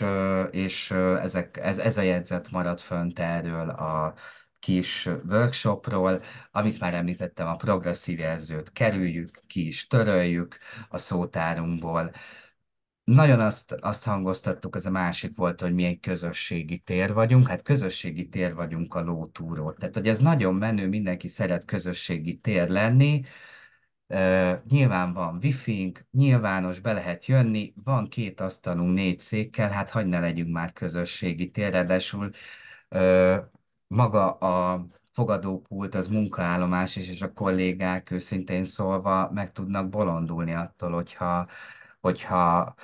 ez a jegyzet maradt fönt erről a kis workshopról, amit már említettem, a progresszív jelzőt kerüljük, ki is töröljük a szótárunkból, nagyon azt hangoztattuk, ez a másik volt, hogy mi egy közösségi tér vagyunk. Hát közösségi tér vagyunk a lótúról. Tehát, hogy ez nagyon menő, mindenki szeret közösségi tér lenni, Nyilván van wifi-nk, nyilvános, be lehet jönni, van két asztalunk, négy székkel, hát hagy ne legyünk már közösségi tér, ráadásul ö, maga a fogadópult, az munkaállomás és a kollégák őszintén szólva meg tudnak bolondulni attól, hogyha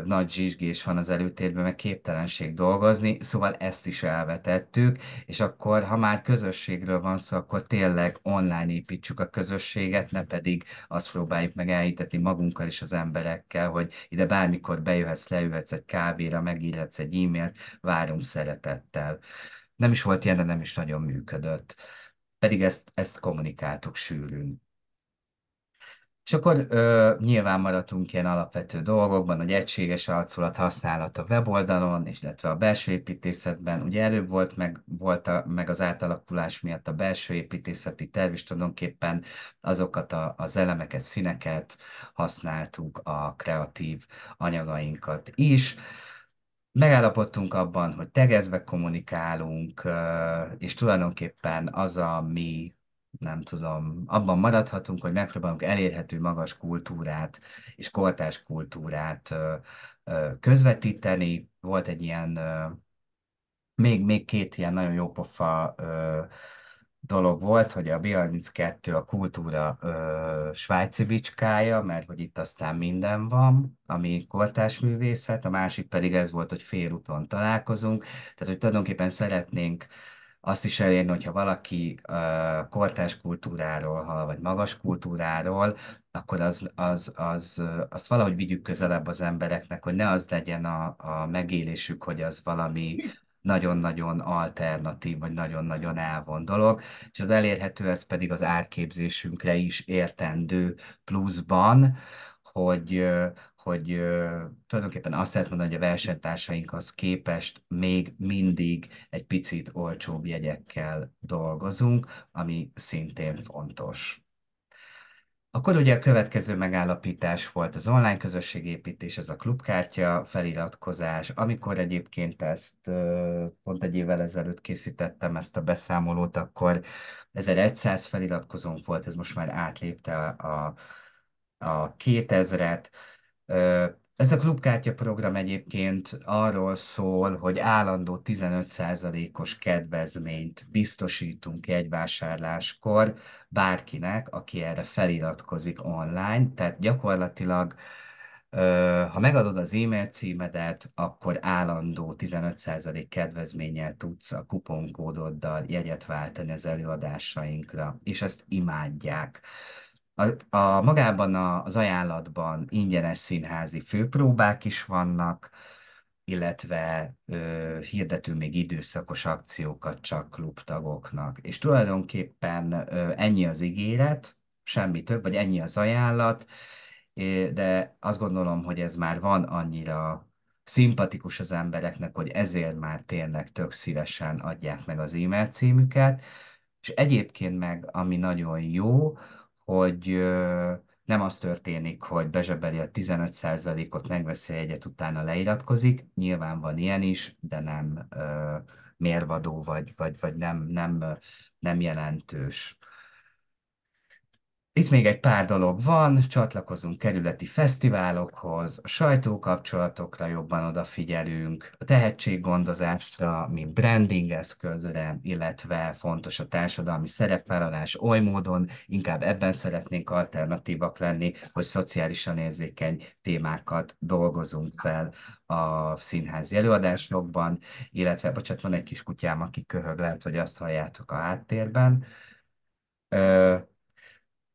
nagy zsizsgés van az előtérben, meg képtelenség dolgozni, szóval ezt is elvetettük, és akkor, ha már közösségről van szó, akkor tényleg online építsük a közösséget, ne pedig azt próbáljuk meg elhitetni magunkkal és az emberekkel, hogy ide bármikor bejöhetsz, leülhetsz egy kávéra, megírhatsz egy e-mailt, várunk szeretettel. Nem is volt ilyen, de nem is nagyon működött. Pedig ezt kommunikáltuk sűrűn. És akkor nyilván maradtunk ilyen alapvető dolgokban, hogy egységes arculat használat a weboldalon, és illetve a belső építészetben. Ugye előbb meg az átalakulás miatt a belső építészeti terv, és tulajdonképpen azokat az elemeket, színeket használtuk, a kreatív anyagainkat is. Megállapodtunk abban, hogy tegezve kommunikálunk, és tulajdonképpen az, ami nem tudom, abban maradhatunk, hogy megpróbálunk elérhető magas kultúrát és kortárs kultúrát közvetíteni. Volt egy ilyen még két ilyen nagyon jó pofa dolog volt, hogy a B32 a kultúra svájci bicskája, mert hogy itt aztán minden van, ami kortárs művészet, a másik pedig ez volt, hogy félúton találkozunk, tehát hogy tulajdonképpen szeretnénk azt is elérni, hogyha valaki kortárs kultúráról hall, vagy magas kultúráról, akkor azt valahogy vigyük közelebb az embereknek, hogy ne az legyen a megélésük, hogy az valami nagyon-nagyon alternatív, vagy nagyon-nagyon elvon dolog, és az elérhető, ez pedig az árképzésünkre is értendő pluszban, hogy tulajdonképpen azt lehet mondani, hogy a versenytársainkhoz képest még mindig egy picit olcsóbb jegyekkel dolgozunk, ami szintén fontos. Akkor ugye a következő megállapítás volt az online közösségépítés, ez a klubkártya feliratkozás, amikor egyébként ezt pont egy évvel ezelőtt készítettem ezt a beszámolót, akkor 1100 feliratkozónk volt, ez most már átlépte a 2000-et. Ez a klubkártya program egyébként arról szól, hogy állandó 15%-os kedvezményt biztosítunk jegyvásárláskor bárkinek, aki erre feliratkozik online. Tehát gyakorlatilag, ha megadod az e-mail címedet, akkor állandó 15% kedvezménnyel tudsz a kuponkódoddal jegyet váltani az előadásainkra, és ezt imádják. Magában az ajánlatban ingyenes színházi főpróbák is vannak, illetve hirdetünk még időszakos akciókat csak klubtagoknak. És tulajdonképpen ennyi az ígéret, semmi több, vagy ennyi az ajánlat, de azt gondolom, hogy ez már van annyira szimpatikus az embereknek, hogy ezért már tényleg tök szívesen adják meg az e-mail címüket, és egyébként meg, ami nagyon jó, hogy nem az történik, hogy bezsebeli a 15%-ot, megveszi egyet, utána leiratkozik. Nyilván van ilyen is, de nem mérvadó, vagy nem jelentős. Itt még egy pár dolog van, csatlakozunk kerületi fesztiválokhoz, a sajtókapcsolatokra jobban odafigyelünk, a tehetséggondozásra, mint branding eszközre, illetve fontos a társadalmi szerepvállalás oly módon, inkább ebben szeretnénk alternatívak lenni, hogy szociálisan érzékeny témákat dolgozunk fel a színházi előadásokban, illetve, bocsánat, van egy kis kutyám, aki köhög, lehet, hogy azt halljátok a háttérben.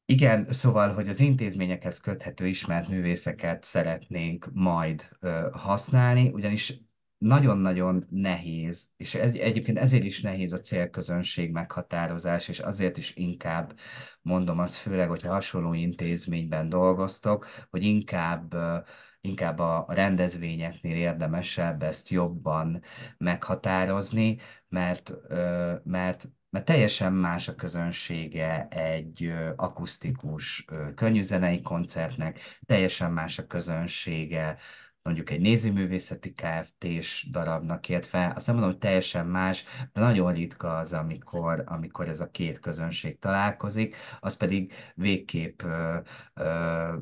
Igen, szóval, hogy az intézményekhez köthető ismert művészeket szeretnénk majd használni, ugyanis nagyon-nagyon nehéz, és egyébként ezért is nehéz a célközönség meghatározás, és azért is inkább mondom azt, főleg, hogyha hasonló intézményben dolgoztok, hogy inkább a rendezvényeknél érdemesebb ezt jobban meghatározni, mert teljesen más a közönsége egy akusztikus könnyűzenei koncertnek, teljesen más a közönsége mondjuk egy nézőművészeti Kft-s darabnak, illetve azt nem mondom, hogy teljesen más, de nagyon ritka az, amikor ez a két közönség találkozik, az pedig végképp ö,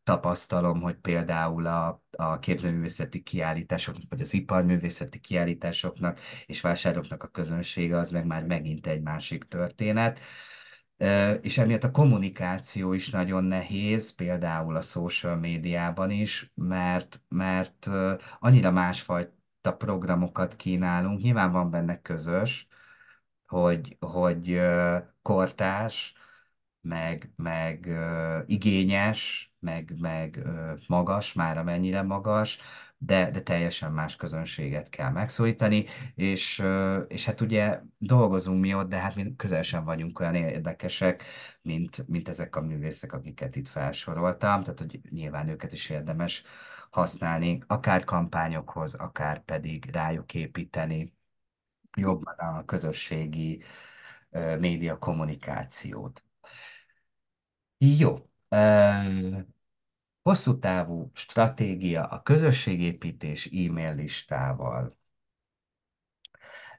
tapasztalom, hogy például a képzőművészeti kiállításoknak, vagy az iparművészeti kiállításoknak és vásároknak a közönsége az meg már megint egy másik történet. És emiatt a kommunikáció is nagyon nehéz, például a social médiában is, mert annyira másfajta programokat kínálunk, nyilván van benne közös, hogy kortárs, meg igényes, meg magas, már amennyire magas, de teljesen más közönséget kell megszólítani, és hát ugye dolgozunk mi ott, de hát mi közel sem vagyunk olyan érdekesek, mint ezek a művészek, akiket itt felsoroltam, tehát hogy nyilván őket is érdemes használni, akár kampányokhoz, akár pedig rájuk építeni jobban a közösségi média kommunikációt. Jó. Hosszú távú stratégia a közösségépítés e-mail listával.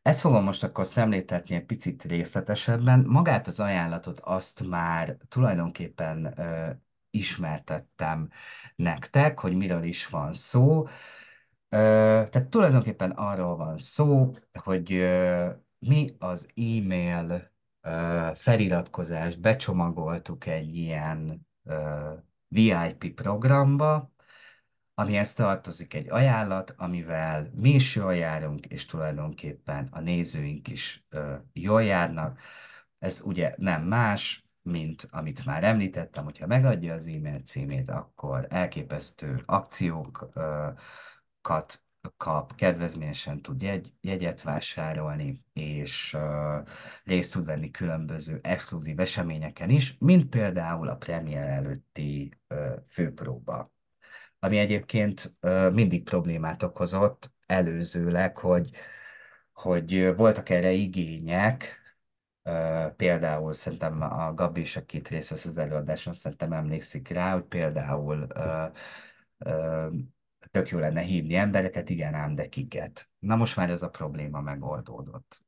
Ezt fogom most akkor szemléltetni egy picit részletesebben. Magát az ajánlatot azt már tulajdonképpen ismertettem nektek, hogy miről is van szó. Tehát tulajdonképpen arról van szó, hogy mi az e-mail feliratkozást becsomagoltuk egy ilyen VIP programba, amihez tartozik egy ajánlat, amivel mi is jól járunk, és tulajdonképpen a nézőink is jól járnak. Ez ugye nem más, mint amit már említettem, hogyha megadja az e-mail címét, akkor elképesztő akciókat kap, kedvezményesen tud jegyet vásárolni, és részt tud venni különböző exkluzív eseményeken is, mint például a premier előtti főpróba, ami egyébként mindig problémát okozott előzőleg, hogy voltak erre igények, például szerintem a Gabi is, aki itt részt vesz az előadáson, szerintem emlékszik rá, hogy például ö, tök jó lenne hívni embereket, igen ám, de kiket. Na most már ez a probléma megoldódott.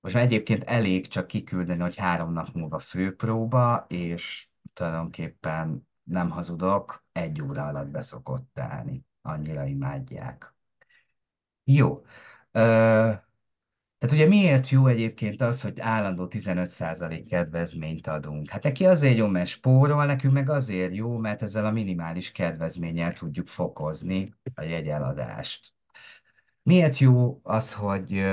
Most már egyébként elég csak kiküldeni, hogy 3 nap múlva főpróba, és tulajdonképpen nem hazudok, 1 óra alatt beszokott állni. Annyira imádják. Jó. Tehát ugye miért jó egyébként az, hogy állandó 15% kedvezményt adunk? Hát neki azért jó, mert spórol, nekünk meg azért jó, mert ezzel a minimális kedvezménnyel tudjuk fokozni a jegyeladást. Miért jó az, hogy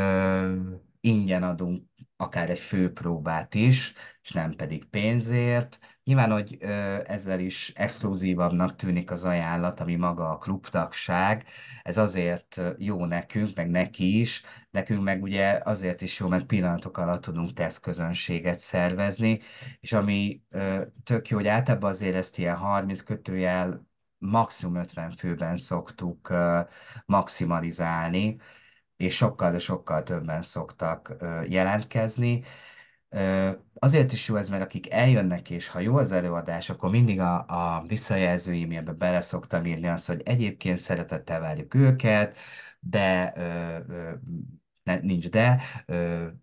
ingyen adunk akár egy főpróbát is, és nem pedig pénzért? Nyilván, hogy ezzel is exkluzívabbnak tűnik az ajánlat, ami maga a klubtagság. Ez azért jó nekünk, meg neki is. Nekünk meg ugye azért is jó, mert pillanatok alatt tudunk tesztközönséget szervezni, és ami tök jó, hogy általában azért ezt ilyen 30 kötőjel, maximum 50 főben szoktuk maximalizálni, és sokkal, de sokkal többen szoktak jelentkezni. Azért is jó ez, mert akik eljönnek, és ha jó az előadás, akkor mindig a visszajelző e-mailbe bele szoktam írni azt, hogy egyébként szeretettel várjuk őket, de nincs de,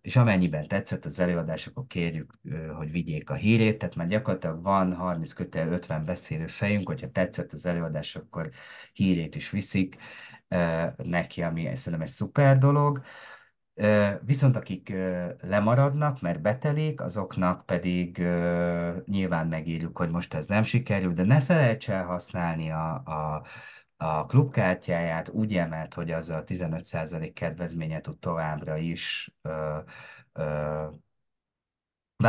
és amennyiben tetszett az előadás, akkor kérjük, hogy vigyék a hírét, tehát már gyakorlatilag van 30 kötőjel 50 beszélő fejünk, hogyha tetszett az előadás, akkor hírét is viszik neki, ami szerintem egy szuper dolog. Viszont akik lemaradnak, mert betelik, azoknak pedig nyilván megírjuk, hogy most ez nem sikerül, de ne felejts el használni a klubkártyáját, úgy emelt, hogy az a 15% kedvezménye tud továbbra is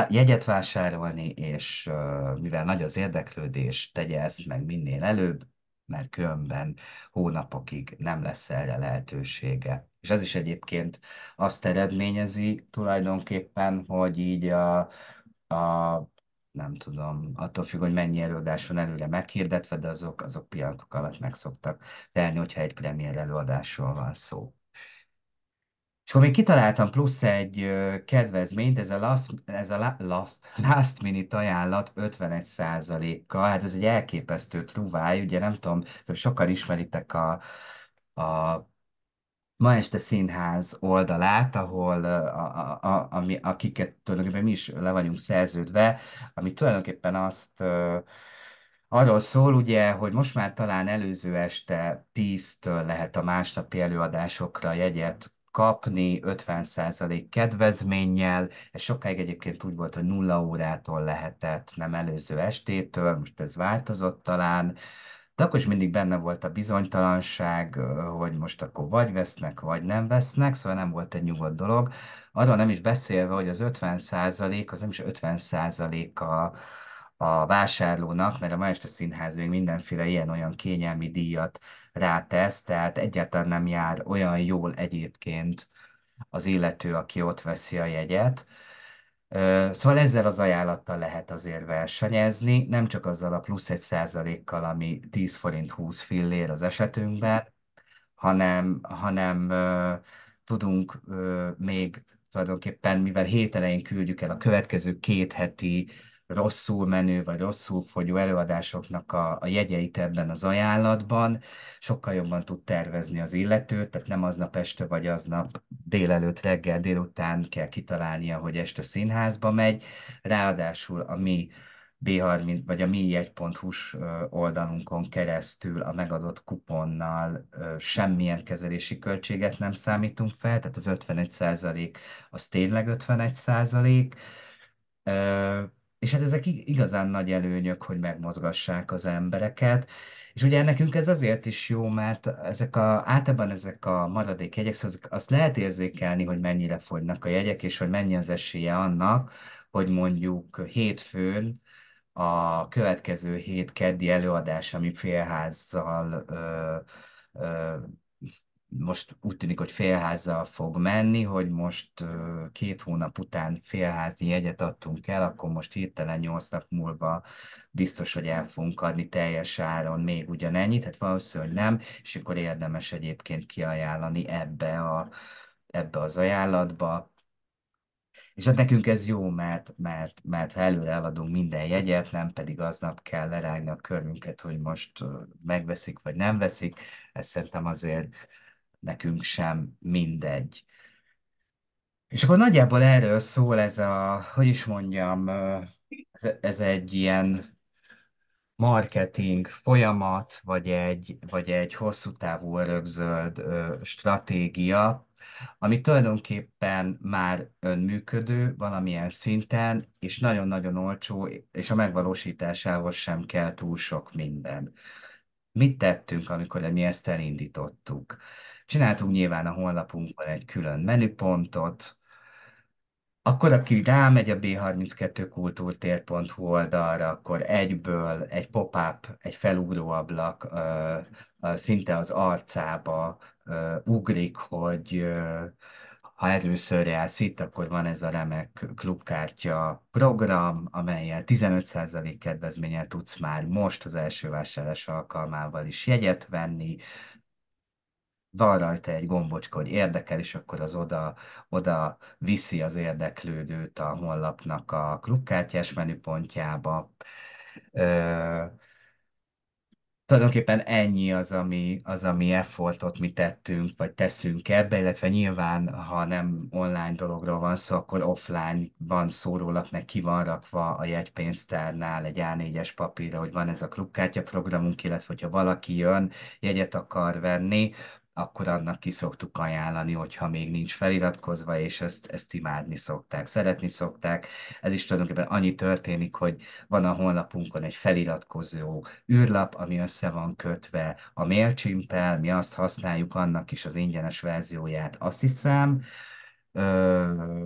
jegyet vásárolni, és mivel nagy az érdeklődés, tegye ezt meg minél előbb, mert különben hónapokig nem lesz erre lehetősége. És ez is egyébként azt eredményezi tulajdonképpen, hogy így a nem tudom, attól függ, hogy mennyi előadás van előre meghirdetve, de azok pillanatok alatt meg szoktak telni, hogyha egy premier előadásról van szó. És akkor még kitaláltam plusz egy kedvezményt, ez a last minute ajánlat 51%-kal. Hát ez egy elképesztő truváj, ugye nem tudom, sokan ismeritek a Ma Este Színház oldalát, ahol akiket tulajdonképpen mi is le vagyunk szerződve, ami tulajdonképpen arról szól, ugye, hogy most már talán előző este 10-től lehet a másnapi előadásokra jegyet kapni 50% kedvezménnyel. Ez sokáig egyébként úgy volt, hogy 0 órától lehetett, nem előző estétől, most ez változott talán. De akkor is mindig benne volt a bizonytalanság, hogy most akkor vagy vesznek, vagy nem vesznek, szóval nem volt egy nyugodt dolog. Arról nem is beszélve, hogy az 50% az nem is 50% a vásárlónak, mert a Ma Este Színház még mindenféle ilyen-olyan kényelmi díjat rátesz, tehát egyáltalán nem jár olyan jól egyébként az illető, aki ott veszi a jegyet. Szóval ezzel az ajánlattal lehet azért versenyezni, nem csak azzal a plusz 1%-kal, ami 10 forint 20 fillér az esetünkben, hanem tudunk még tulajdonképpen, mivel hét elején küldjük el a következő 2 heti rosszul menő vagy rosszul fogyó előadásoknak a jegyeit ebben az ajánlatban, sokkal jobban tud tervezni az illető, tehát nem aznap este vagy aznap délelőtt, reggel, délután kell kitalálnia, hogy este színházba megy, ráadásul a mi B30 vagy a mi1.hu-s oldalunkon keresztül a megadott kuponnal semmilyen kezelési költséget nem számítunk fel, tehát az 51% az tényleg 51%. Ö, És hát ezek igazán nagy előnyök, hogy megmozgassák az embereket. És ugye nekünk ez azért is jó, mert általában ezek a maradék jegyek, szóval azt lehet érzékelni, hogy mennyire fogynak a jegyek, és hogy mennyi az esélye annak, hogy mondjuk hétfőn a következő hét keddi előadás, ami félházzal ö, most úgy tűnik, hogy félházzal fog menni, hogy most 2 hónap után félházi jegyet adtunk el, akkor most hirtelen 8 nap múlva biztos, hogy el fogunk adni teljes áron még ugyanennyit, hát valószínűleg nem, és akkor érdemes egyébként kiajánlani ebbe az ajánlatba. És hát nekünk ez jó, mert ha előre eladunk minden jegyet, nem pedig aznap kell lerágni a körünket, hogy most megveszik vagy nem veszik. Ez szerintem azért nekünk sem mindegy. És akkor nagyjából erről szól hogy is mondjam, ez egy ilyen marketing folyamat, vagy egy hosszú távú örökzöld stratégia, ami tulajdonképpen már önműködő valamilyen szinten, és nagyon-nagyon olcsó, és a megvalósításához sem kell túl sok minden. Mit tettünk, amikor mi ezt elindítottuk? Csináltunk nyilván a honlapunkon egy külön menüpontot, akkor aki rámegy a b32kultúrtér.hu oldalra, akkor egyből egy pop-up, egy felugró ablak szinte az arcába ugrik, hogy ha először jársz itt, akkor van ez a remek klubkártya program, amellyel 15% kedvezménnyel tudsz már most az első vásárlás alkalmával is jegyet venni, van rajta egy gombocska, hogy érdekel, és akkor az oda viszi az érdeklődőt a honlapnak a klubkártyás menüpontjába. Ö, Tulajdonképpen ennyi az, ami effortot mi tettünk, vagy teszünk ebbe, illetve nyilván, ha nem online dologról van szó, akkor offline van szórólap, meg ki van rakva a jegypénztárnál egy A4-es papírra, hogy van ez a klubkártya programunk, illetve hogyha valaki jön, jegyet akar venni, akkor annak ki szoktuk ajánlani, hogyha még nincs feliratkozva, és ezt imádni szokták, szeretni szokták. Ez is tulajdonképpen annyi történik, hogy van a honlapunkon egy feliratkozó űrlap, ami össze van kötve a Mailchimp-el, mi azt használjuk, annak is az ingyenes verzióját, azt hiszem. Ö,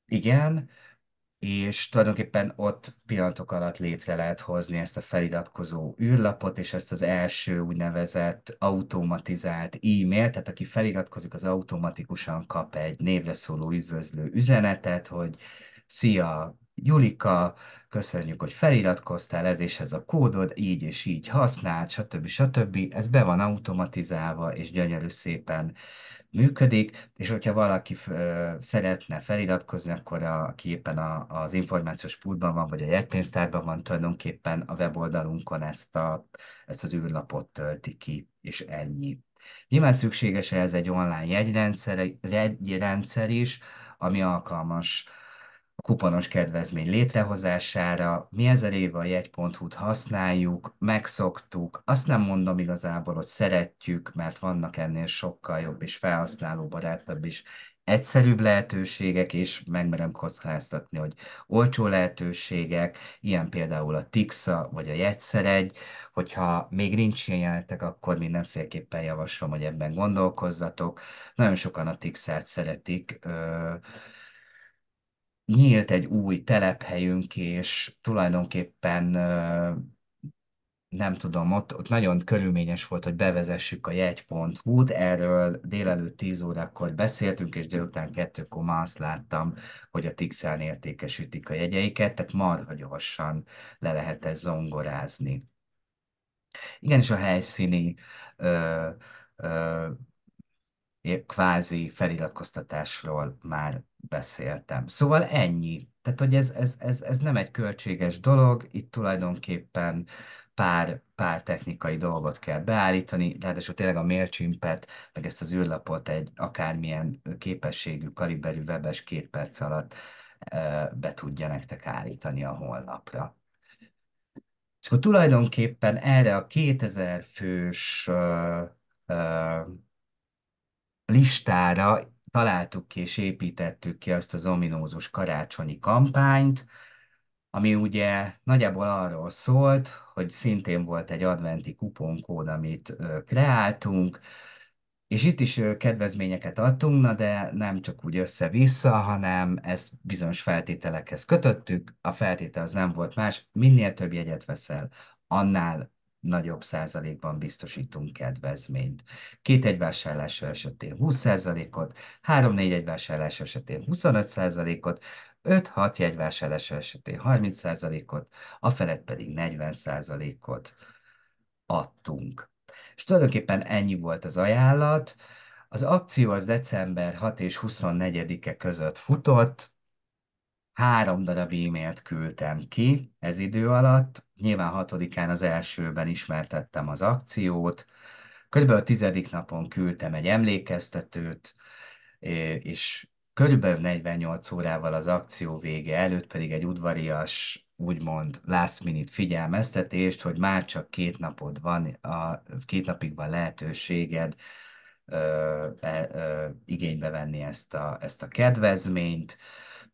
igen, és tulajdonképpen ott pillanatok alatt létre lehet hozni ezt a feliratkozó űrlapot, és ezt az első úgynevezett automatizált e-mail, tehát aki feliratkozik, az automatikusan kap egy névre szóló üdvözlő üzenetet, hogy szia, Julika, köszönjük, hogy feliratkoztál, ez és ez a kódod, így és így használt, stb. Stb. Ez be van automatizálva, és gyönyörű szépen működik, és hogyha valaki szeretne feliratkozni, akkor aki éppen az információs pultban van, vagy a jegypénztárban van, tulajdonképpen a weboldalunkon ezt az űrlapot tölti ki, és ennyi. Nyilván szükséges ehhez egy online jegyrendszer is, ami alkalmas a kuponos kedvezmény létrehozására. Mi ezer éve a jegy.hu-t használjuk, megszoktuk. Azt nem mondom igazából, hogy szeretjük, mert vannak ennél sokkal jobb és felhasználóbarátabb is egyszerűbb lehetőségek, és megmerem kockáztatni, hogy olcsó lehetőségek, ilyen például a Tixa vagy a Jegyszeregy. Hogyha még nincs ilyen jelenetek, akkor mindenféleképpen javaslom, hogy ebben gondolkozzatok. Nagyon sokan a Tixát szeretik. Nyílt egy új telephelyünk, és tulajdonképpen nem tudom, ott nagyon körülményes volt, hogy bevezessük a jegy.hu-t, erről délelőtt 10 órakor beszéltünk, és délután 2-kor már azt láttam, hogy a Tixán értékesítik a jegyeiket, tehát marha gyorsan le lehet ezt zongorázni. Igenis a helyszíni ö, ö, kvázi feliratkoztatásról már beszéltem. Szóval ennyi. Tehát, hogy ez nem egy költséges dolog, itt tulajdonképpen pár technikai dolgot kell beállítani, ráadásul tényleg a Mailchimpet, meg ezt az űrlapot egy akármilyen képességű, kaliberű webes 2 perc alatt be tudja nektek állítani a honlapra. És akkor tulajdonképpen erre a 2000 fős listára találtuk ki és építettük ki azt az ominózus karácsonyi kampányt, ami ugye nagyjából arról szólt, hogy szintén volt egy adventi kuponkód, amit kreáltunk, és itt is kedvezményeket adtunk, na de nem csak úgy össze-vissza, hanem ezt bizonyos feltételekhez kötöttük. A feltétel az nem volt más, minél több jegyet veszel, annál nagyobb százalékban biztosítunk kedvezményt. 2 egyvásárlás esetén 20%-ot, 3-4 egyvásárlás esetén 25%-ot, 5-6 jegyvásárlás esetén 30%-ot, a felett pedig 40%-ot adtunk. És tulajdonképpen ennyi volt az ajánlat. Az akció az december 6 és 24-e között futott, 3 darab e-mailt küldtem ki ez idő alatt. Nyilván 6-án az elsőben ismertettem az akciót. Körülbelül a 10. napon küldtem egy emlékeztetőt, és körülbelül 48 órával az akció vége előtt pedig egy udvarias, úgymond last minute figyelmeztetést, hogy már csak 2 napod van, 2 napig van lehetőséged igénybe venni ezt a kedvezményt.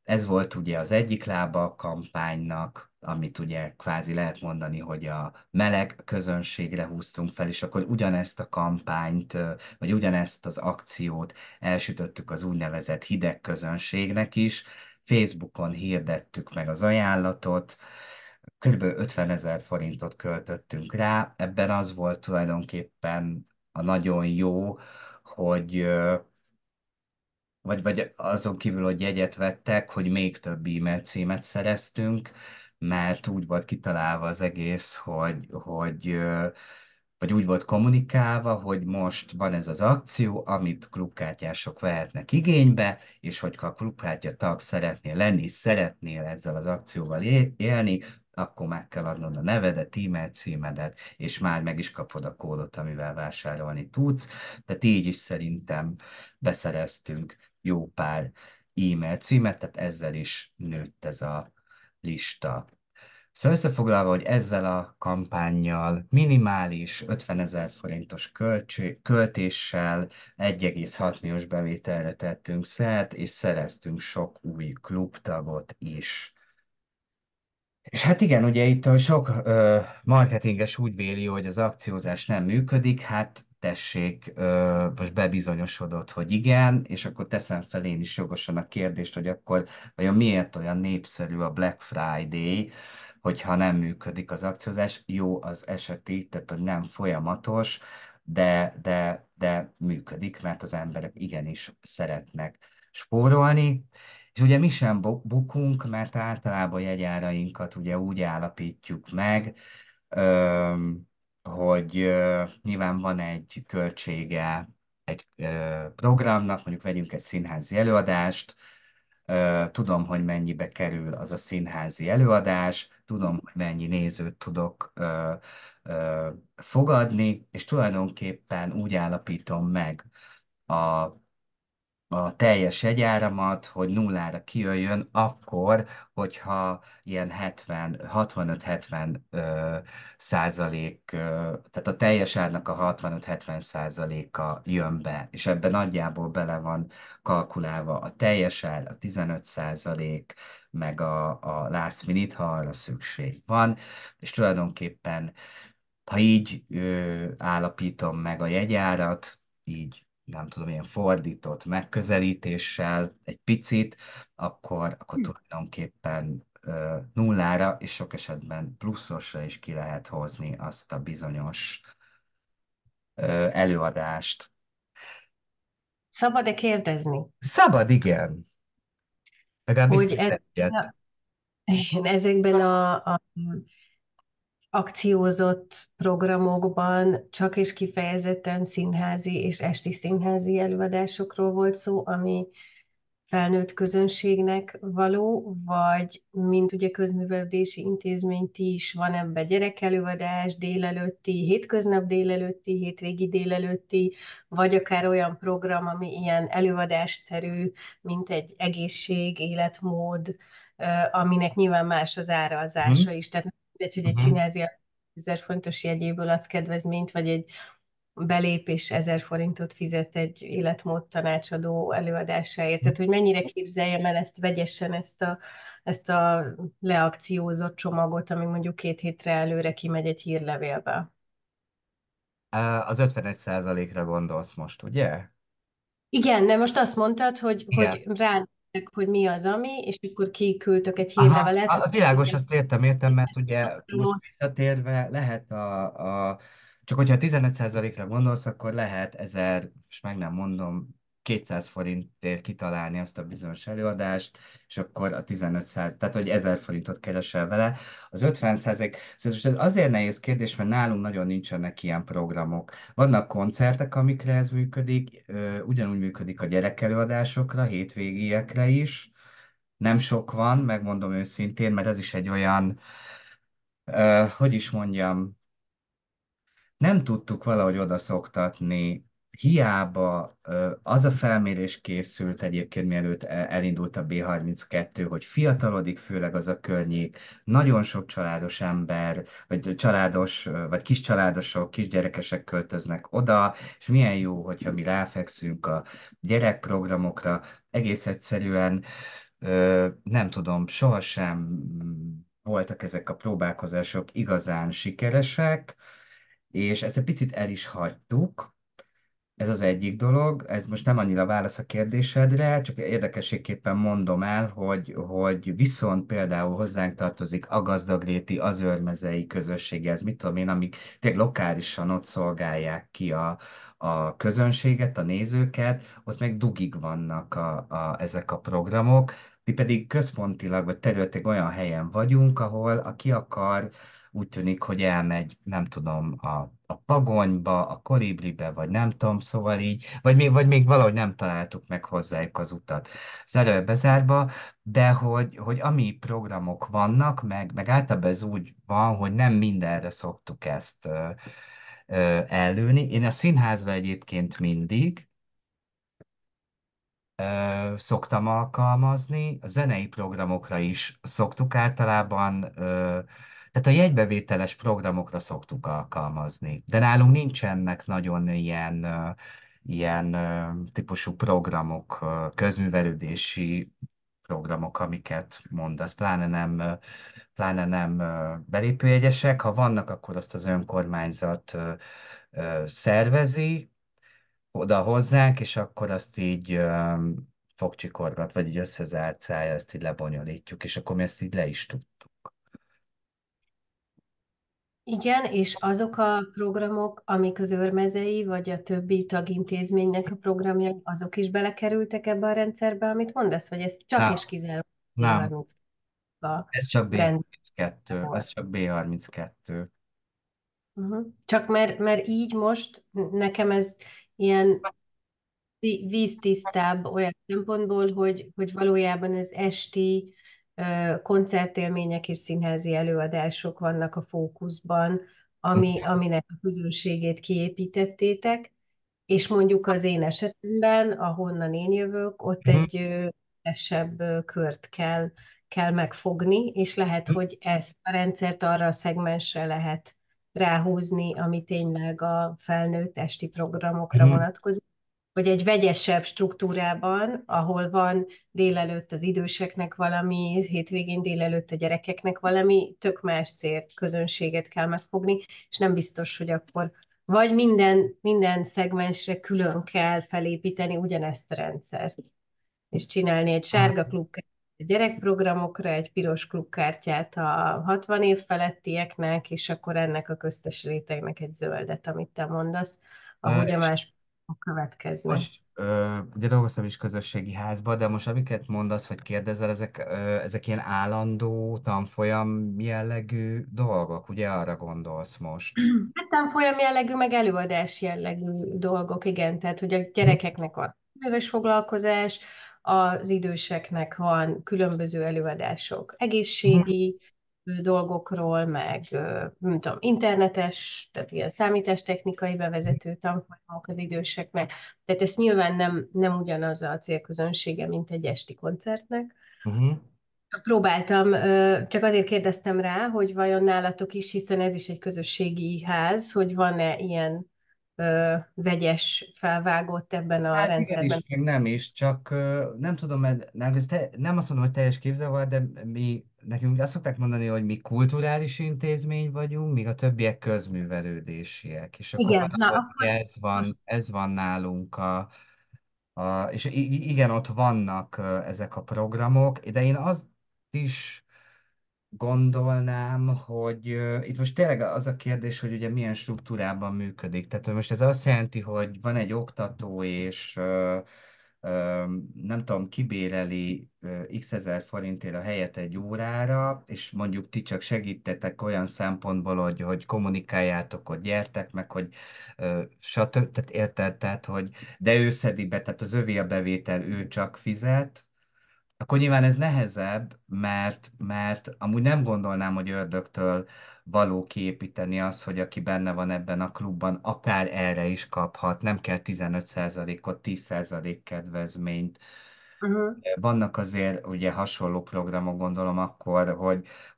Ez volt ugye az egyik lába a kampánynak, amit ugye kvázi lehet mondani, hogy a meleg közönségre húztunk fel, és akkor ugyanezt a kampányt, vagy ugyanezt az akciót elsütöttük az úgynevezett hideg közönségnek is. Facebookon hirdettük meg az ajánlatot, körülbelül 50 000 forintot költöttünk rá. Ebben az volt tulajdonképpen a nagyon jó, hogy vagy azon kívül, hogy jegyet vettek, hogy még több e-mail címet szereztünk, mert úgy volt kitalálva az egész, vagy úgy volt kommunikálva, hogy most van ez az akció, amit klubkártyások vehetnek igénybe, és hogyha a klubkártya tag szeretnél lenni, szeretnél ezzel az akcióval élni, akkor meg kell adnod a nevedet, e-mail címedet, és már meg is kapod a kódot, amivel vásárolni tudsz. Tehát így is szerintem beszereztünk jó pár e-mail címet, tehát ezzel is nőtt ez a lista. Szóval összefoglalva, hogy ezzel a kampánnyal minimális 50 000 forintos költéssel 1,6 milliós bevételre tettünk szert, és szereztünk sok új klubtagot is. És hát igen, ugye itt a sok marketinges úgy véli, hogy az akciózás nem működik, hát tessék, most bebizonyosodott, hogy igen, és akkor teszem fel én is jogosan a kérdést, hogy akkor vajon miért olyan népszerű a Black Friday, hogyha nem működik az akciózás. Jó az eseti, tehát hogy nem folyamatos, de működik, mert az emberek igenis szeretnek spórolni. És ugye mi sem bukunk, mert általában jegyárainkat ugye úgy állapítjuk meg, hogy nyilván van egy költsége egy programnak, mondjuk vegyünk egy színházi előadást, tudom, hogy mennyibe kerül az a színházi előadás, tudom, hogy mennyi nézőt tudok fogadni, és tulajdonképpen úgy állapítom meg a a teljes jegyáramat, hogy nullára kijöjjön, akkor, hogyha ilyen 70, 65-70 százalék, tehát a teljes árnak a 65-70 százaléka jön be, és ebben nagyjából bele van kalkulálva a teljes ár, a 15 százalék, meg a last minute, ha arra szükség van, és tulajdonképpen ha így állapítom meg a jegyárat, így nem tudom, ilyen fordított megközelítéssel egy picit, akkor tulajdonképpen nullára, és sok esetben pluszosra is ki lehet hozni azt a bizonyos előadást. Szabad-e kérdezni, Szabad, igen. Legalábbis hogy szinte egyet. ezekben a akciózott programokban csak és kifejezetten színházi és esti színházi előadásokról volt szó, ami felnőtt közönségnek való, vagy mint ugye közművelődési intézmény, ti is van ebbe gyerekelőadás, délelőtti, hétköznap délelőtti, hétvégi délelőtti, vagy akár olyan program, ami ilyen előadásszerű, mint egy egészség, életmód, aminek nyilván más az árazása Mhm, is. Tehát nem mindegy, hogy egy mhm. színházi 1000 fontos jegyéből adsz kedvezményt, vagy egy belépés 1000 forintot fizet egy életmód tanácsadó előadásáért. Tehát, hogy mennyire képzeljem el ezt vegyesen, ezt a leakciózott csomagot, ami mondjuk 2 hétre előre kimegy egy hírlevélbe. Az 51%-ra gondolsz most, ugye? Igen, de most azt mondtad, hogy, Igen. hogy ránéztek, hogy mi az, ami, és akkor kiküldtök egy Aha, hírlevelet. világos, azt értem, mert ugye most visszatérve lehet csak hogyha 15%-ra gondolsz, akkor lehet 1000, és meg nem mondom, 200 forintért kitalálni azt a bizonyos előadást, és akkor a 15%, tehát hogy 1000 forintot keresel vele. Az 50%, szóval most ez azért nehéz kérdés, mert nálunk nagyon nincsenek ilyen programok. Vannak koncertek, amikre ez működik, ugyanúgy működik a gyerekelőadásokra, hétvégiekre is, nem sok van, megmondom őszintén, mert ez is egy olyan, hogy is mondjam, nem tudtuk valahogy odaszoktatni. Hiába az a felmérés készült egyébként, mielőtt elindult a B32, hogy fiatalodik főleg az a környék, nagyon sok családos ember, vagy családos, vagy kiscsaládosok, kisgyerekesek költöznek oda, és milyen jó, hogyha mi ráfekszünk a gyerekprogramokra, egész egyszerűen nem tudom, sohasem voltak ezek a próbálkozások igazán sikeresek, és ezt egy picit el is hagytuk. Ez az egyik dolog, ez most nem annyira válasz a kérdésedre, csak érdekességképpen mondom el, hogy viszont például hozzánk tartozik a gazdagréti, az őrmezei közösség, ez mit tudom én, amik tényleg lokálisan ott szolgálják ki a közönséget, a nézőket, ott meg dugig vannak ezek a programok, mi pedig központilag vagy területileg olyan helyen vagyunk, ahol aki akar, úgy tűnik, hogy elmegy, nem tudom, a Pagonyba, a Kolibribe, vagy nem tudom, szóval így, vagy még valahogy nem találtuk meg hozzájuk az utat zárva bezárva, de hogy ami programok vannak, meg általában ez úgy van, hogy nem mindenre szoktuk ezt ellőni. Én a színházra egyébként mindig, szoktam alkalmazni, a zenei programokra is szoktuk általában, tehát a jegybevételes programokra szoktuk alkalmazni, de nálunk nincsenek nagyon ilyen típusú programok, közművelődési programok, amiket mondasz, pláne nem belépőjegyesek, ha vannak, akkor azt az önkormányzat szervezi, oda hozzánk, és akkor azt így fogcsikorgat, vagy így összezárcálja, ezt így lebonyolítjuk, és akkor mi ezt így le is tudtuk. Igen, és azok a programok, amik az őrmezei, vagy a többi tagintézménynek a programjai, azok is belekerültek ebbe a rendszerbe, amit mondasz, hogy ez csak és Nem, kizárólag nem, B30 a ez csak rend B32, ez volt. csak B32. Csak mert így most nekem ez ilyen víztisztább olyan szempontból, hogy valójában az esti koncertélmények és színházi előadások vannak a fókuszban, aminek a közönségét kiépítettétek, és mondjuk az én esetemben, ahonnan én jövök, ott Mhm. egy szélesebb kört kell megfogni, és lehet, hogy ezt a rendszert arra a szegmensre lehet ráhúzni, ami tényleg a felnőtt esti programokra Mhm. vonatkozik, vagy egy vegyesebb struktúrában, ahol van délelőtt az időseknek valami, hétvégén délelőtt a gyerekeknek valami, tök más célközönséget kell megfogni, és nem biztos, hogy akkor vagy minden szegmensre külön kell felépíteni ugyanezt a rendszert, és csinálni egy sárga klubkártyát a gyerekprogramokra, egy piros klubkártyát a 60 év felettieknek, és akkor ennek a köztes rétegnek egy zöldet, amit te mondasz, ahogy a És más következnek. most ugye dolgoztam is közösségi házba, de most amiket mondasz, vagy kérdezel, ezek ilyen állandó tanfolyam jellegű dolgok, ugye arra gondolsz most? Hát tanfolyam jellegű, meg előadás jellegű dolgok, igen. Tehát, hogy a Mhm. gyerekeknek van éves foglalkozás, az időseknek van különböző előadások Mhm. egészségi dolgokról, meg nem tudom, internetes, tehát ilyen számítástechnikai bevezető tanfolyamok az időseknek. Tehát ez nyilván nem ugyanaz a célközönsége, mint egy esti koncertnek. Mhm. Próbáltam, csak azért kérdeztem rá, hogy vajon nálatok is, hiszen ez is egy közösségi ház, hogy van-e ilyen vegyes felvágott ebben a Hát igen is, rendszerben. meg nem is, csak nem tudom, mert nem azt mondom, hogy teljes képzavar, de nekünk azt szokták mondani, hogy mi kulturális intézmény vagyunk, míg a többiek közművelődésiek. És akkor Igen, na valahogy akkor azt ez van nálunk és igen, ott vannak ezek a programok, de én azt is gondolnám, hogy itt most tényleg az a kérdés, hogy ugye milyen struktúrában működik. Tehát most ez azt jelenti, hogy van egy oktató, és nem tudom, kibéreli x ezer forintért a helyet egy órára, és mondjuk ti csak segítetek olyan szempontból, hogy kommunikáljátok, hogy gyertek meg, hogy stb. Tehát érted, tehát, hogy de ő szedi be, tehát az övé a bevétel, ő csak fizet, akkor nyilván ez nehezebb, mert amúgy nem gondolnám, hogy ördögtől való kiépíteni az, hogy aki benne van ebben a klubban, akár erre is kaphat, nem kell 15%-ot, 10% kedvezményt. uh-huh. Vannak azért ugye hasonló programok, gondolom akkor,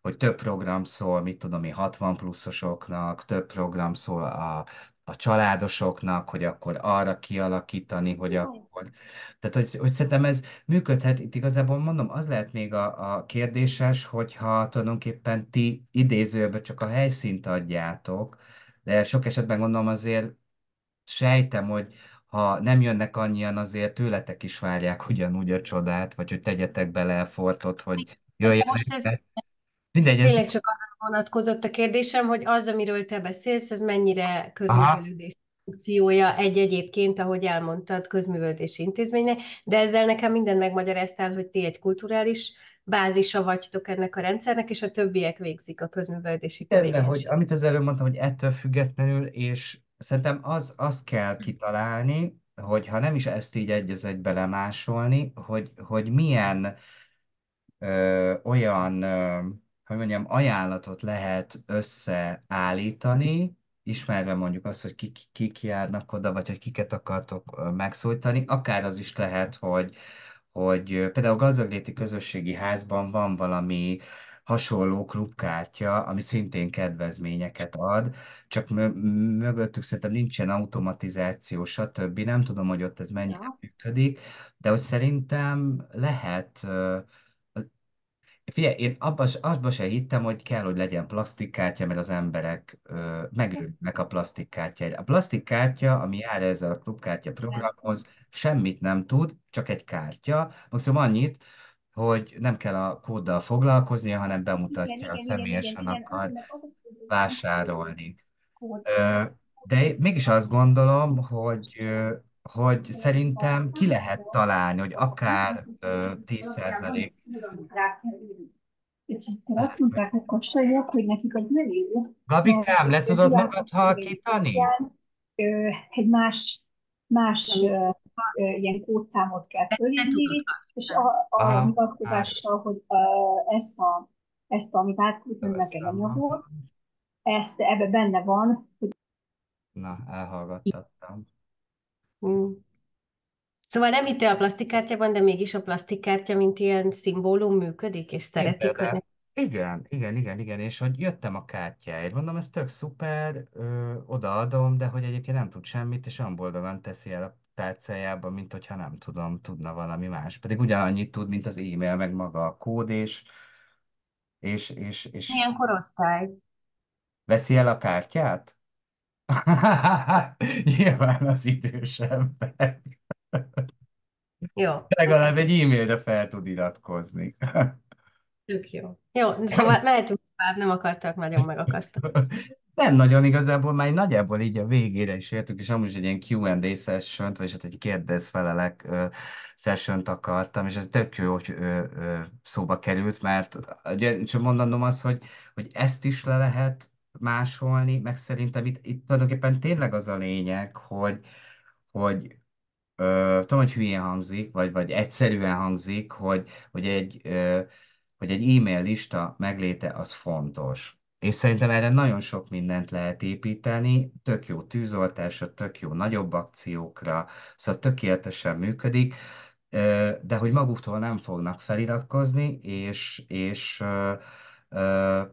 hogy több program szól, mit tudom én, 60 pluszosoknak, több program szól a családosoknak, hogy akkor arra kialakítani, hogy akkor... Tehát, hogy szerintem ez működhet, itt igazából mondom, az lehet még a kérdéses, hogyha tulajdonképpen ti idézőjelben csak a helyszínt adjátok, de sok esetben gondolom azért sejtem, hogy ha nem jönnek annyian, azért tőletek is várják ugyanúgy a csodát, vagy hogy tegyetek bele effortot, hogy De jöjjenek. most ez Mert mindegy, ez... tényleg csak arra vonatkozott a kérdésem, hogy az, amiről te beszélsz, ez mennyire Aha, közművelődés funkciója egy egyébként, ahogy elmondtad, közművelődési intézménynek, de ezzel nekem minden megmagyaráztál, hogy ti egy kulturális bázisa vagytok ennek a rendszernek, és a többiek végzik a közművelődési igen, de hogy tevékenységet. amit az előbb mondtam, hogy ettől függetlenül, és szerintem azt kell kitalálni, hogy ha nem is ezt így egy az egybe lemásolni, hogy milyen olyan, hogy mondjam, ajánlatot lehet összeállítani, ismerve mondjuk azt, hogy kik járnak oda, vagy hogy kiket akartok megszólítani, akár az is lehet, hogy például a Gazdagléti Közösségi Házban van valami hasonló klubkártya, ami szintén kedvezményeket ad, csak mögöttük szerintem nincsen automatizáció, stb. Nem tudom, hogy ott ez mennyire működik, de hogy szerintem lehet. Figyelj, én abba se hittem, hogy kell, hogy legyen plastikkártya, mert az emberek megőrülnek a plastikkártyára. A plastikkártya, ami jár ezzel a klubkártya programhoz, semmit nem tud, csak egy kártya. Maximum annyit, hogy nem kell a kóddal foglalkoznia, hanem bemutatja személyesen akar vásárolni. Ö, De mégis azt gondolom, hogy szerintem ki lehet találni, hogy akár 10%. És akkor azt mondták a kassaiak, hogy nekik az nem jó, mert Gabikám, le tudod magad diákok halkítani? alapján egy más Nem is. ilyen kódszámot kell Te tudod fölírni, és használni. arra Aha, hát hivatkozással, hogy amit átküldtem neked veszem. anyagot, ebbe benne van. Na, elhallgattattam. Mm. Szóval nem hittél a plastikkártyában, de mégis a plastikkártya, mint ilyen szimbólum működik, és szeretik, hogy Mindenre. Igen, és hogy jöttem a kártyáért, mondom, ez tök szuper, odaadom, de hogy egyébként nem tud semmit, és olyan boldogan teszi el a tárcájába, mint hogyha nem tudom, tudna valami más. Pedig ugyanannyit tud, mint az e-mail, meg maga a kód, és milyen korosztály. veszi el a kártyát? Nyilván az idősebbek. Jó, Legalább egy e-mailre fel tud iratkozni. tök jó. Jó, szóval mehetünk tovább, nem akartak nagyon megakasztani. Nem nagyon igazából, már nagyjából így a végére is értük, és amúgy is egy ilyen Q&A session vagyis hát egy kérdez-felelek session akartam, és ez tök jó, hogy szóba került, mert ugye, csak mondanom az, hogy ezt is le lehet másolni, meg szerintem itt tulajdonképpen tényleg az a lényeg, hogy tudom, hogy hülyén hangzik, vagy egyszerűen hangzik, hogy egy e-mail lista megléte az fontos. És szerintem erre nagyon sok mindent lehet építeni, tök jó tűzoltásra, tök jó nagyobb akciókra, szóval tökéletesen működik, de hogy maguktól nem fognak feliratkozni, és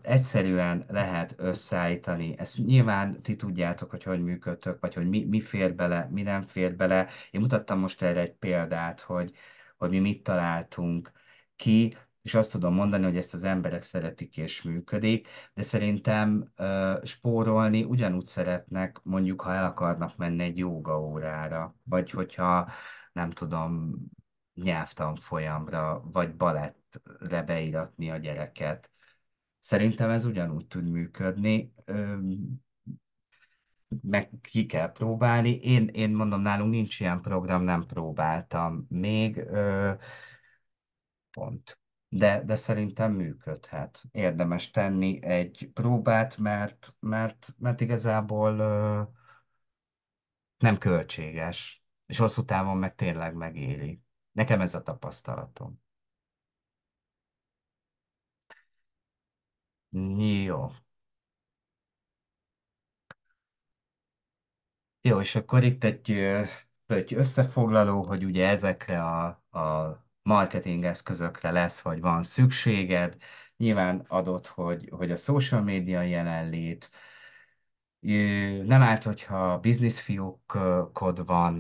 egyszerűen lehet összeállítani. Ezt nyilván ti tudjátok, hogy működtök, vagy hogy mi fér bele, mi nem fér bele. Én mutattam most erre egy példát, hogy mi mit találtunk ki, és azt tudom mondani, hogy ezt az emberek szeretik és működik, de szerintem spórolni ugyanúgy szeretnek, mondjuk, ha el akarnak menni egy jóga órára, vagy hogyha nem tudom, nyelvtanfolyamra, vagy balettre beiratni a gyereket. Szerintem ez ugyanúgy tud működni, meg ki kell próbálni. Én mondom, nálunk nincs ilyen program, nem próbáltam még, pont. De szerintem működhet. Érdemes tenni egy próbát, mert igazából nem költséges, és hosszú távon meg tényleg megéri. Nekem ez a tapasztalatom. Jó. Jó, és akkor itt egy összefoglaló, hogy ugye ezekre a marketing eszközökre lesz, vagy van szükséged. Nyilván adott, hogy a social media jelenlét, nem árt, hogyha bizniszfiókod van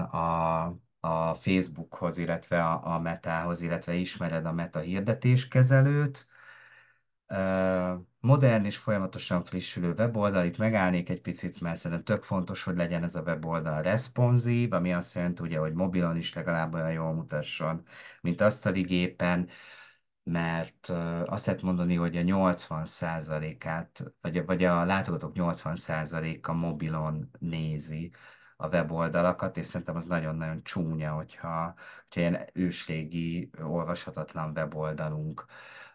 a Facebookhoz, illetve a Metához, illetve ismered a Meta hirdetéskezelőt, modern és folyamatosan frissülő weboldal, itt megállnék egy picit, mert szerintem tök fontos, hogy legyen ez a weboldal responsív, ami azt jelenti, ugye, hogy mobilon is legalább olyan jól mutasson, mint asztali gépen, mert azt lehet mondani, hogy a 80%-át, vagy a látogatók 80%-a mobilon nézi a weboldalakat, és szerintem az nagyon-nagyon csúnya, hogyha ilyen ősrégi, olvashatatlan weboldalunk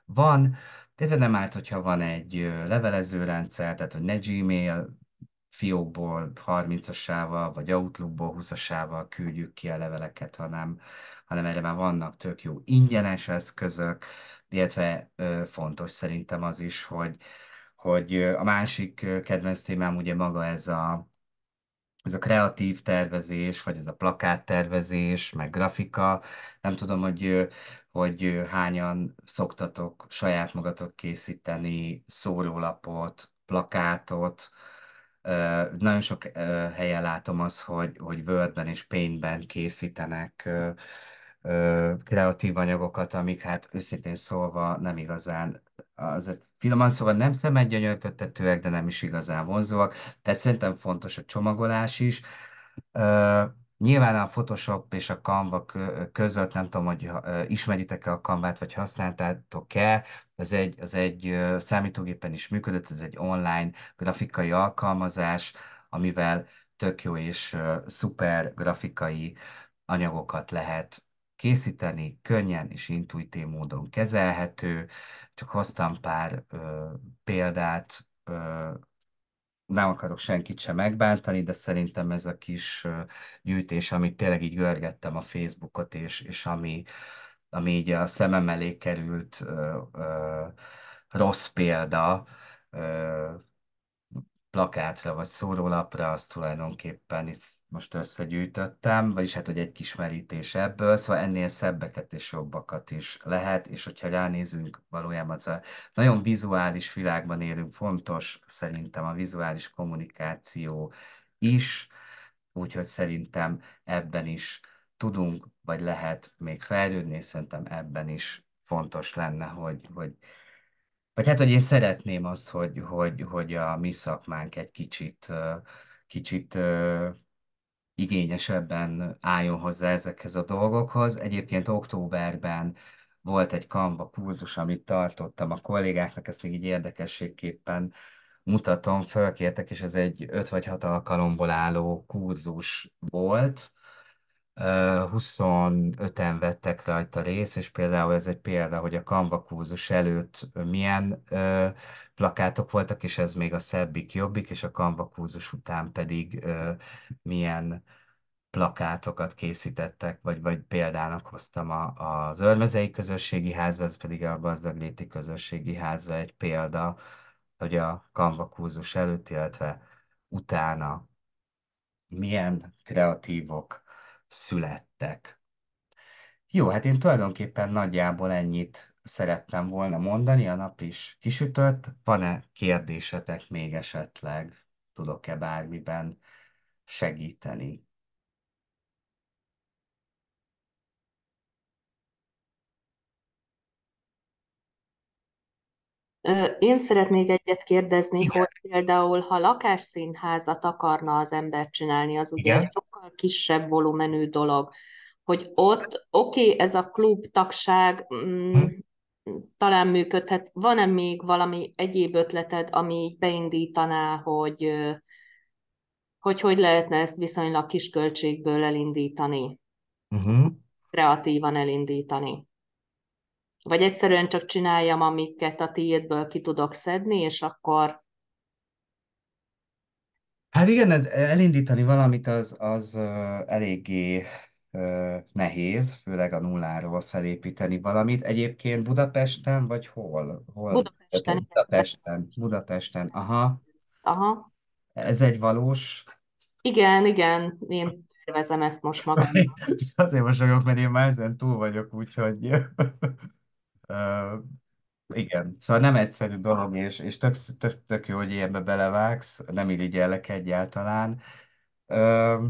van. Például nem árt, hogyha van egy levelező rendszer, tehát hogy ne Gmail fiókból 30-asával, vagy Outlookból 20-asával küldjük ki a leveleket, hanem erre már vannak tök jó ingyenes eszközök, illetve fontos szerintem az is, hogy a másik kedvenc témám ugye maga ez a kreatív tervezés, vagy ez a plakáttervezés, meg grafika. Nem tudom, hogy hányan szoktatok saját magatok készíteni szórólapot, plakátot. Nagyon sok helyen látom azt, hogy Wordben és Paintben készítenek kreatív anyagokat, amik hát őszintén szólva nem igazán, azért finoman szóval nem szemedgyönyörködtetőek, de nem is igazán vonzóak. Tehát szerintem fontos a csomagolás is. Ö, Nyilván a Photoshop és a Canva között, nem tudom, hogy ismeritek-e a Canvát, vagy használtátok-e, az egy számítógépen is működött, ez egy online grafikai alkalmazás, amivel tök jó és szuper grafikai anyagokat lehet készíteni, könnyen és intuitív módon kezelhető. Csak hoztam pár példát, nem akarok senkit sem megbántani, de szerintem ez a kis gyűjtés, amit tényleg így görgettem a Facebookot, és ami így a szemem elé került rossz példa, ö, plakátra vagy szórólapra, azt tulajdonképpen itt most összegyűjtöttem, vagyis hát, hogy egy kis merítés ebből, szóval ennél szebbeket és jobbakat is lehet, és hogyha ránézünk valójában, az a nagyon vizuális világban élünk, fontos szerintem a vizuális kommunikáció is, úgyhogy szerintem ebben is tudunk, vagy lehet még fejlődni, és szerintem ebben is fontos lenne, hogy vagy hát, hogy én szeretném azt, hogy a mi szakmánk egy kicsit igényesebben álljon hozzá ezekhez a dolgokhoz. Egyébként októberben volt egy Canva kurzus, amit tartottam a kollégáknak, ezt még így érdekességképpen mutatom, fölkértek, és ez egy 5 vagy 6 alkalomból álló kurzus volt. 25-en vettek rajta részt, és például ez egy példa, hogy a Canva kurzus előtt milyen plakátok voltak, és ez még a szebbik, jobbik, és a Canva kurzus után pedig milyen plakátokat készítettek, vagy példának hoztam az Örmezei Közösségi Házba, ez pedig a Gazdagléti Közösségi Házra egy példa, hogy a Canva kurzus előtt, illetve utána milyen kreatívok születtek. Jó, hát én tulajdonképpen nagyjából ennyit szerettem volna mondani, a nap is kisütött. Van-e kérdésetek még esetleg? Tudok-e bármiben segíteni? Én szeretnék egyet kérdezni, Igen. hogy például, ha lakásszínházat akarna az ember csinálni, az ugye egy Igen? sokkal kisebb volumenű dolog, hogy ott, oké, ez a klub tagság Hm? talán működhet. Van-e még valami egyéb ötleted, ami így beindítaná, hogy lehetne ezt viszonylag kis költségből elindítani, Uh-huh. kreatívan elindítani? Vagy egyszerűen csak csináljam, amiket a tiédből ki tudok szedni, és akkor Hát igen, elindítani valamit az eléggé nehéz, főleg a nulláról felépíteni valamit. Egyébként Budapesten, vagy hol? Hol? Budapesten, igen. Budapesten, aha. Aha. Ez egy valós. Igen, igen, én tervezem ezt most magam. Azért mosolyogok, mert én már ezen túl vagyok, úgyhogy ö, igen. Szóval nem egyszerű dolog, és tök jó, hogy ilyenbe belevágsz, nem irigyellek egyáltalán. Ö,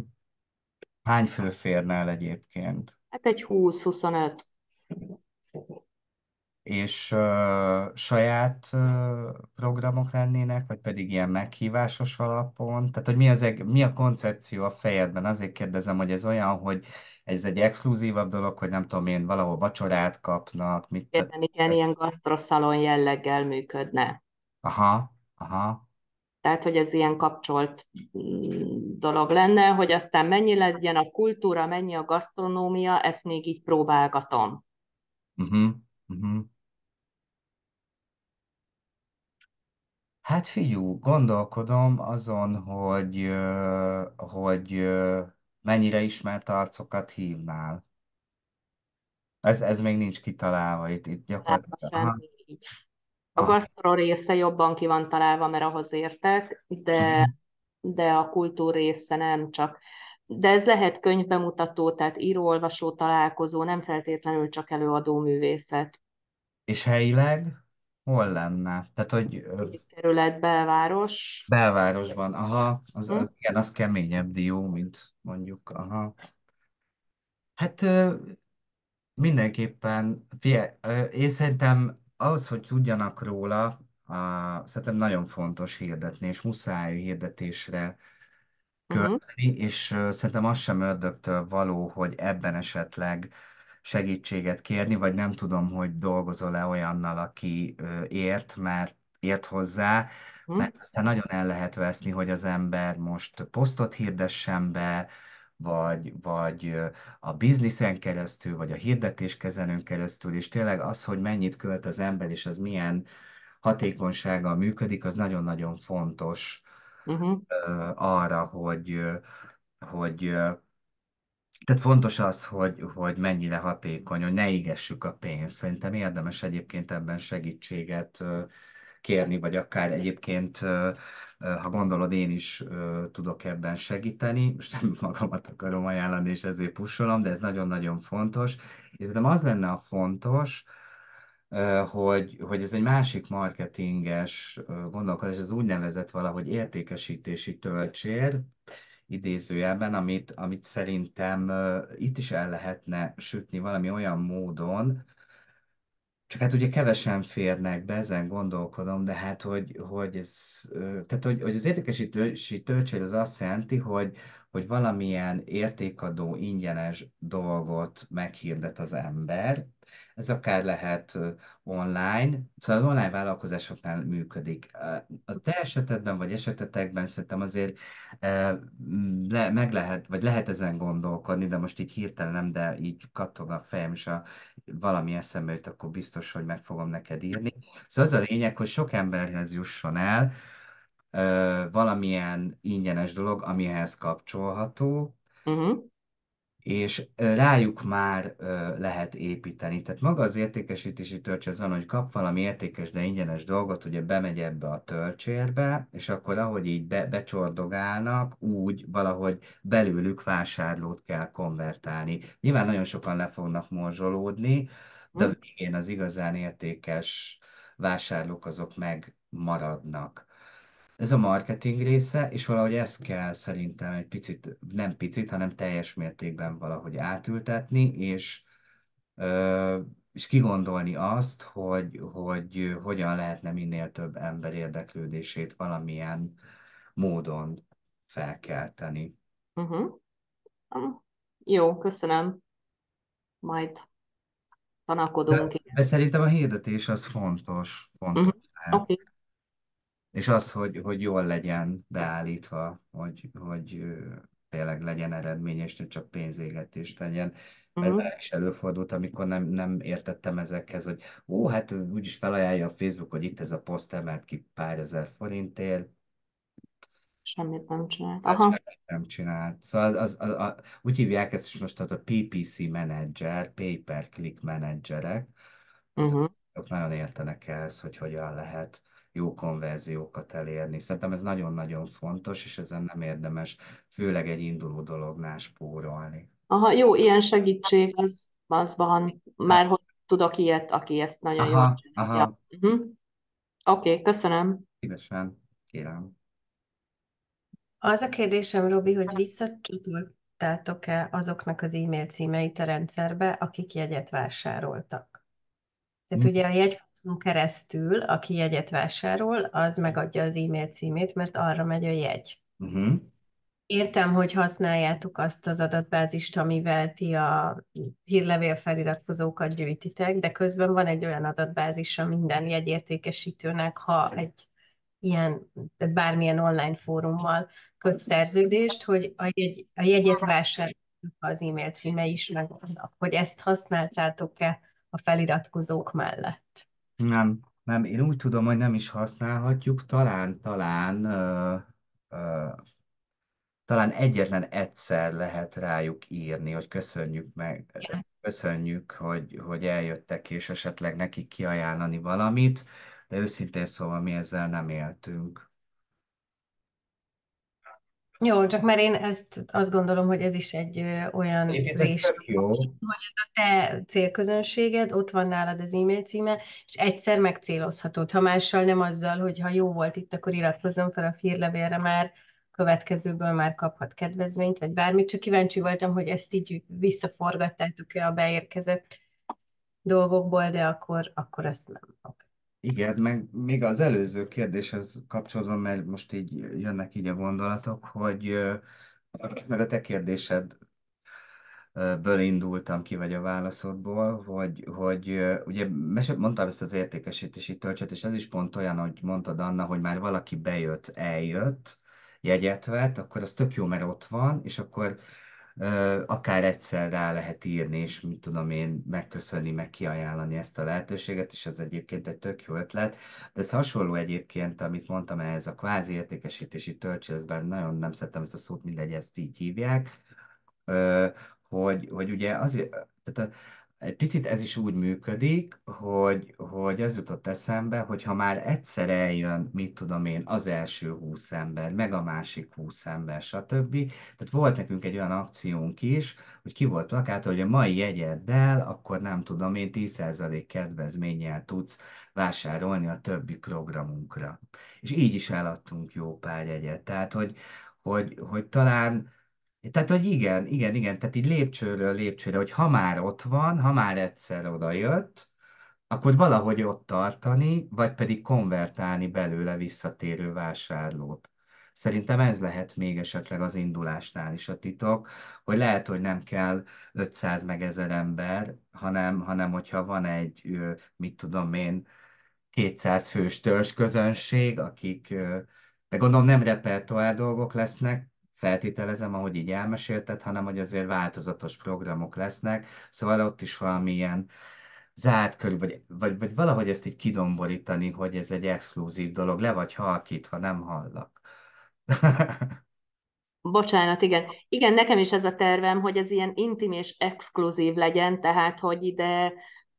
Hány fő férne el egyébként? Hát egy 20-25. És saját programok lennének, vagy pedig ilyen meghívásos alapon? Tehát, hogy mi a koncepció a fejedben? Azért kérdezem, hogy ez olyan, hogy ez egy exkluzívabb dolog, hogy nem tudom én, valahol vacsorát kapnak, mit tehát, Igen, igen, ilyen gasztroszalon jelleggel működne. aha, aha. Tehát, hogy ez ilyen kapcsolt dolog lenne, hogy aztán mennyi legyen a kultúra, mennyi a gasztronómia, ezt még így próbálgatom. Uh-huh, uh-huh. Hát figyú, gondolkodom azon, hogy mennyire ismert arcokat hívnál. Ez még nincs kitalálva, itt Találva gyakorlatilag. Aha, semmi így. A aha. gasztro része jobban ki van találva, mert ahhoz értek, Mhm. de a kultúr része nem csak. De ez lehet könyvbemutató, tehát író-olvasó találkozó, nem feltétlenül csak előadó művészet. És helyileg hol lenne? Tehát, hogy Kerület, belváros. belvárosban, aha, Hm? igen, az keményebb dió, mint mondjuk, aha. Hát mindenképpen, én szerintem ahhoz, hogy tudjanak róla, szerintem nagyon fontos hirdetni, és muszáj hirdetésre Uh-huh. költeni, és szerintem az sem ördögtől való, hogy ebben esetleg segítséget kérni, vagy nem tudom, hogy dolgozol-e olyannal, aki ért hozzá, Uh-huh. mert aztán nagyon el lehet veszni, hogy az ember most posztot hirdessen be, vagy a bizniszen keresztül, vagy a hirdetéskezelőn keresztül, és tényleg az, hogy mennyit költ az ember, és az milyen hatékonysággal működik, az nagyon-nagyon fontos Uh-huh. arra, hogy tehát fontos az, hogy mennyire hatékony, hogy ne égessük a pénzt. Szerintem érdemes egyébként ebben segítséget kérni, vagy akár egyébként, ha gondolod, én is tudok ebben segíteni. Most nem magamat akarom ajánlani, és ezért pusolom, de ez nagyon-nagyon fontos. És szerintem az lenne a fontos, hogy ez egy másik marketinges gondolkodás, ez úgynevezett valahogy értékesítési töltsér, idézőjelben, amit szerintem itt is el lehetne sütni valami olyan módon, csak hát ugye kevesen férnek be, ezen gondolkodom, de hát, hogy ez, tehát, hogy az értékesítési töltség az azt jelenti, hogy valamilyen értékadó, ingyenes dolgot meghirdet az ember. Ez akár lehet online, szóval az online vállalkozásoknál működik. A te esetedben, vagy esetetekben szerintem azért meg lehet, vagy lehet ezen gondolkodni, de most így hirtelen nem, de így kattog a fejem, és valami eszembe jut, akkor biztos, hogy meg fogom neked írni. Szóval az a lényeg, hogy sok emberhez jusson el valamilyen ingyenes dolog, amihez kapcsolható, Uh-huh. és rájuk már lehet építeni. Tehát maga az értékesítési töltség az van, hogy kap valami értékes, de ingyenes dolgot, ugye bemegy ebbe a töltsérbe, és akkor ahogy így becsordogálnak, úgy valahogy belőlük vásárlót kell konvertálni. Nyilván nagyon sokan le fognak morzsolódni, de a végén az igazán értékes vásárlók azok megmaradnak. Ez a marketing része, és valahogy ezt kell szerintem egy picit, nem picit, hanem teljes mértékben valahogy átültetni, és kigondolni azt, hogy hogyan lehetne minél több ember érdeklődését valamilyen módon felkelteni. Uh-huh. Jó, köszönöm. Majd tanakodunk. De szerintem a hirdetés az fontos, Uh-huh. fontos lehet. Oké. És az, hogy jól legyen beállítva, hogy tényleg legyen eredményes, ne csak pénzégetés legyen. Mert Uh-huh. már is előfordult, amikor nem értettem ezekhez, hogy ó, hát úgyis felajánlja a Facebook, hogy itt ez a poszt emelt ki pár ezer forintért, Semmit nem csinált. hát Aha. semmit nem csinált. Szóval úgy hívják ezt is most, a PPC menedzser, pay per click menedzserek, azok, Uh-huh. azok nagyon értenek ehhez, hogy hogyan lehet jó konverziókat elérni. Szerintem ez nagyon-nagyon fontos, és ezen nem érdemes, főleg egy induló dolognál spórolni. Aha, jó, ilyen segítség az van. Hát, Már hogy tudok ilyet, aki ezt nagyon jól aha, csinálja. aha, Uh-huh. Oké, köszönöm. szívesen, kérem. Az a kérdésem, Robi, hogy visszacsatoltátok-e azoknak az e-mail címeit a rendszerbe, akik jegyet vásároltak? Tehát ugye a jegyfutón keresztül, aki jegyet vásárol, az megadja az e-mail címét, mert arra megy a jegy. Uh-huh. Értem, hogy használjátok azt az adatbázist, amivel ti a hírlevél feliratkozókat gyűjtitek, de közben van egy olyan adatbázis a minden jegyértékesítőnek, ha egy ilyen, tehát bármilyen online fórummal köt szerződést, hogy a jegyet vásároljuk az e-mail címe is megvannak, hogy ezt használtátok-e a feliratkozók mellett. Nem, én úgy tudom, hogy nem is használhatjuk, talán egyetlen egyszer lehet rájuk írni, hogy köszönjük meg, Igen. köszönjük, hogy eljöttek, és esetleg nekik kiajánlani valamit, de őszintén szóval mi ezzel nem éltünk. Jó, csak mert én ezt azt gondolom, hogy ez is egy olyan Egyébként ez rés, tök jó. a te célközönséged, ott van nálad az e-mail címe, és egyszer megcélozhatod. Ha mással nem azzal, hogy ha jó volt itt, akkor iratkozzon fel a hírlevélre, már következőből már kaphat kedvezményt, vagy bármit. Csak kíváncsi voltam, hogy ezt így visszaforgattátok-e a beérkezett dolgokból, de akkor azt nem. Okay. Igen, meg még az előző kérdéshez kapcsolódva, mert most így jönnek így a gondolatok, meg a te kérdésed ből indultam ki, vagy a válaszodból, hogy ugye mondtam ezt az értékesítési töltset, és ez is pont olyan, hogy mondtad, Anna, hogy már valaki bejött, eljött, jegyet vett, akkor az tök jó, mert ott van, és akkor akár egyszer rá lehet írni, és mit tudom én, megköszönni, meg kiajánlani ezt a lehetőséget, és ez egyébként egy tök jó ötlet. De ez hasonló egyébként, amit mondtam, ehhez a kvázi értékesítési töltsőzben, nagyon nem szeretem ezt a szót, mindegy, ezt így hívják, ö, hogy ugye azért, tehát egy picit ez is úgy működik, hogy az jutott eszembe, hogy ha már egyszer eljön, mit tudom én, az első 20 ember, meg a másik 20 ember, stb. Tehát volt nekünk egy olyan akciónk is, hogy ki volt plakát, hogy a mai jegyeddel, akkor nem tudom én, 10% kedvezménnyel tudsz vásárolni a többi programunkra. És így is eladtunk jó pár jegyet. Tehát, hogy talán tehát, hogy igen, tehát így lépcsőről lépcsőre, hogy ha már ott van, ha már egyszer odajött, akkor valahogy ott tartani, vagy pedig konvertálni belőle visszatérő vásárlót. Szerintem ez lehet még esetleg az indulásnál is a titok, hogy lehet, hogy nem kell 500 meg 1000 ember, hanem hogyha van egy, mit tudom én, 200 fős közönség, akik, de gondolom nem repertoár dolgok lesznek, feltételezem, ahogy így elmesélted, hanem hogy azért változatos programok lesznek, szóval ott is valamilyen zárt körül, vagy valahogy ezt így kidomborítani, hogy ez egy exkluzív dolog, le vagy halkítva, nem hallak. Bocsánat, igen. Igen, nekem is ez a tervem, hogy ez ilyen intim és exkluzív legyen, tehát hogy ide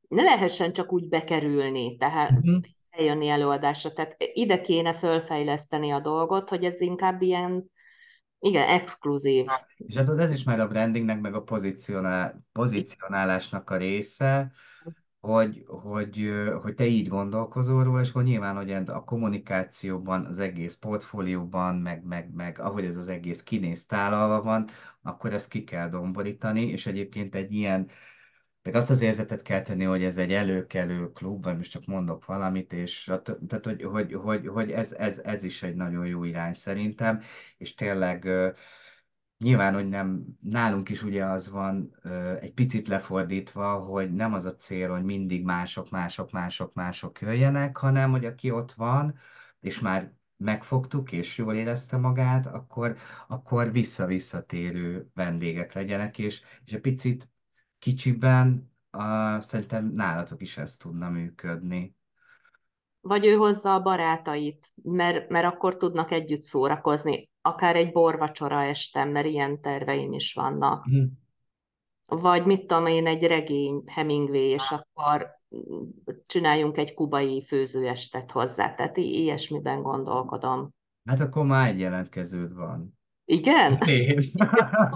ne lehessen csak úgy bekerülni, tehát Mhm. eljönni előadásra. Tehát ide kéne fölfejleszteni a dolgot, hogy ez inkább ilyen, igen, exkluzív. És hát ez is már a brandingnek, meg a pozícionálásnak a része, hogy te így gondolkozol róla, és hogy nyilván, hogy a kommunikációban, az egész portfólióban, meg ahogy ez az egész kinéz tálalva van, akkor ezt ki kell domborítani, és egyébként egy ilyen, meg azt az érzetet kell tenni, hogy ez egy előkelő klub, vagy most csak mondok valamit, és tehát, hogy ez is egy nagyon jó irány szerintem, és tényleg nyilván, hogy nem, nálunk is ugye az van egy picit lefordítva, hogy nem az a cél, hogy mindig mások jöjjenek, hanem hogy aki ott van, és már megfogtuk, és jól érezte magát, akkor vissza-visszatérő vendégek legyenek, és egy picit kicsiben szerintem nálatok is ez tudna működni. Vagy ő hozza a barátait, mert akkor tudnak együtt szórakozni, akár egy borvacsora este, mert ilyen terveim is vannak. Mhm. Vagy mit tudom én, egy regény Hemingway, és akkor csináljunk egy kubai főzőestet hozzá. Tehát ilyesmiben gondolkodom. Hát akkor már egy jelentkeződ van. Igen? Én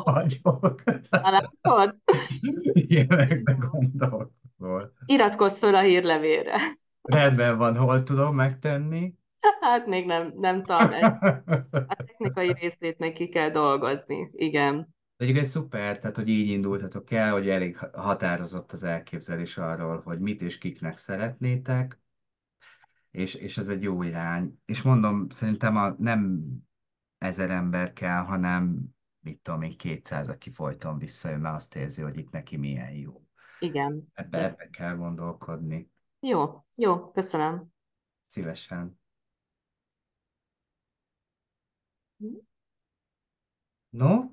vagyok. Látod? Ilyenekbe gondolkozol. Iratkozz föl a hírlevélre. Rendben van, hol tudom megtenni? Hát még nem tudom, a technikai részét még ki kell dolgozni. Igen, De egyébként szuper, tehát hogy így indultatok el, hogy elég határozott az elképzelés arról, hogy mit és kiknek szeretnétek, és ez egy jó irány. És mondom, szerintem nem 1000 ember kell, hanem mit tudom én, 200, aki folyton visszajön, mert azt érzi, hogy itt neki milyen jó. igen. Ebbe kell gondolkodni. Jó, jó, köszönöm. Szívesen. No,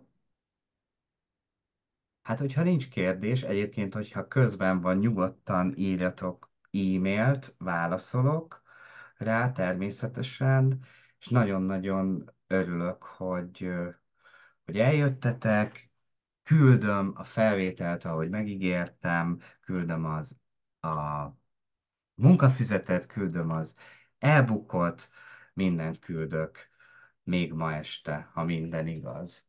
hát hogyha nincs kérdés, egyébként, hogyha közben van, nyugodtan írjatok e-mailt, válaszolok rá természetesen, és nagyon-nagyon örülök, hogy eljöttetek, küldöm a felvételt, ahogy megígértem, küldöm a munkafüzetet, küldöm az e-bookot, mindent küldök még ma este, ha minden igaz.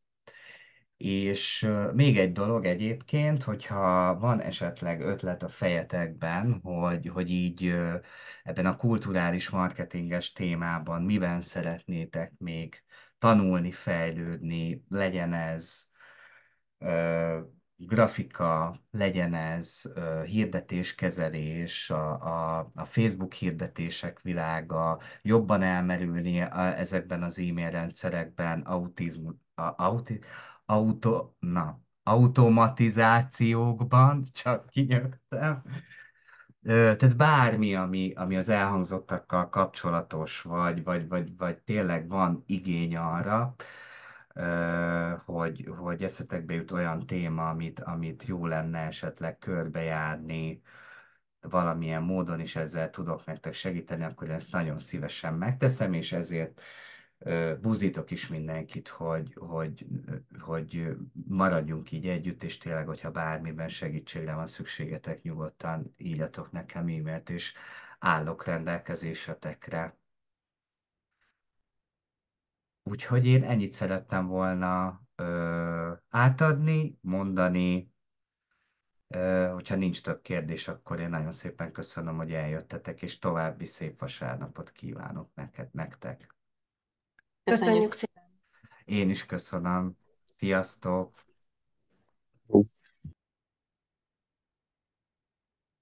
És még egy dolog egyébként, hogyha van esetleg ötlet a fejetekben, hogy így ebben a kulturális marketinges témában miben szeretnétek még tanulni, fejlődni, legyen ez ö, grafika, legyen ez hirdetéskezelés, a Facebook hirdetések világa, jobban elmerülni ezekben az e-mail rendszerekben, automatizációkban, csak kinyögtem. Tehát bármi, ami az elhangzottakkal kapcsolatos, vagy tényleg van igény arra, hogy eszetekbe jut olyan téma, amit jó lenne esetleg körbejárni, valamilyen módon is ezzel tudok nektek segíteni, akkor én ezt nagyon szívesen megteszem, és ezért buzdítok is mindenkit, hogy maradjunk így együtt, és tényleg, hogyha bármiben segítségre van szükségetek, nyugodtan írjatok nekem e-mailt, és állok rendelkezésetekre. Úgyhogy én ennyit szerettem volna átadni, mondani. Hogyha nincs több kérdés, akkor én nagyon szépen köszönöm, hogy eljöttetek, és további szép vasárnapot kívánok nektek. Köszönjük Köszönjük szépen! szépen! Én is köszönöm. Sziasztok!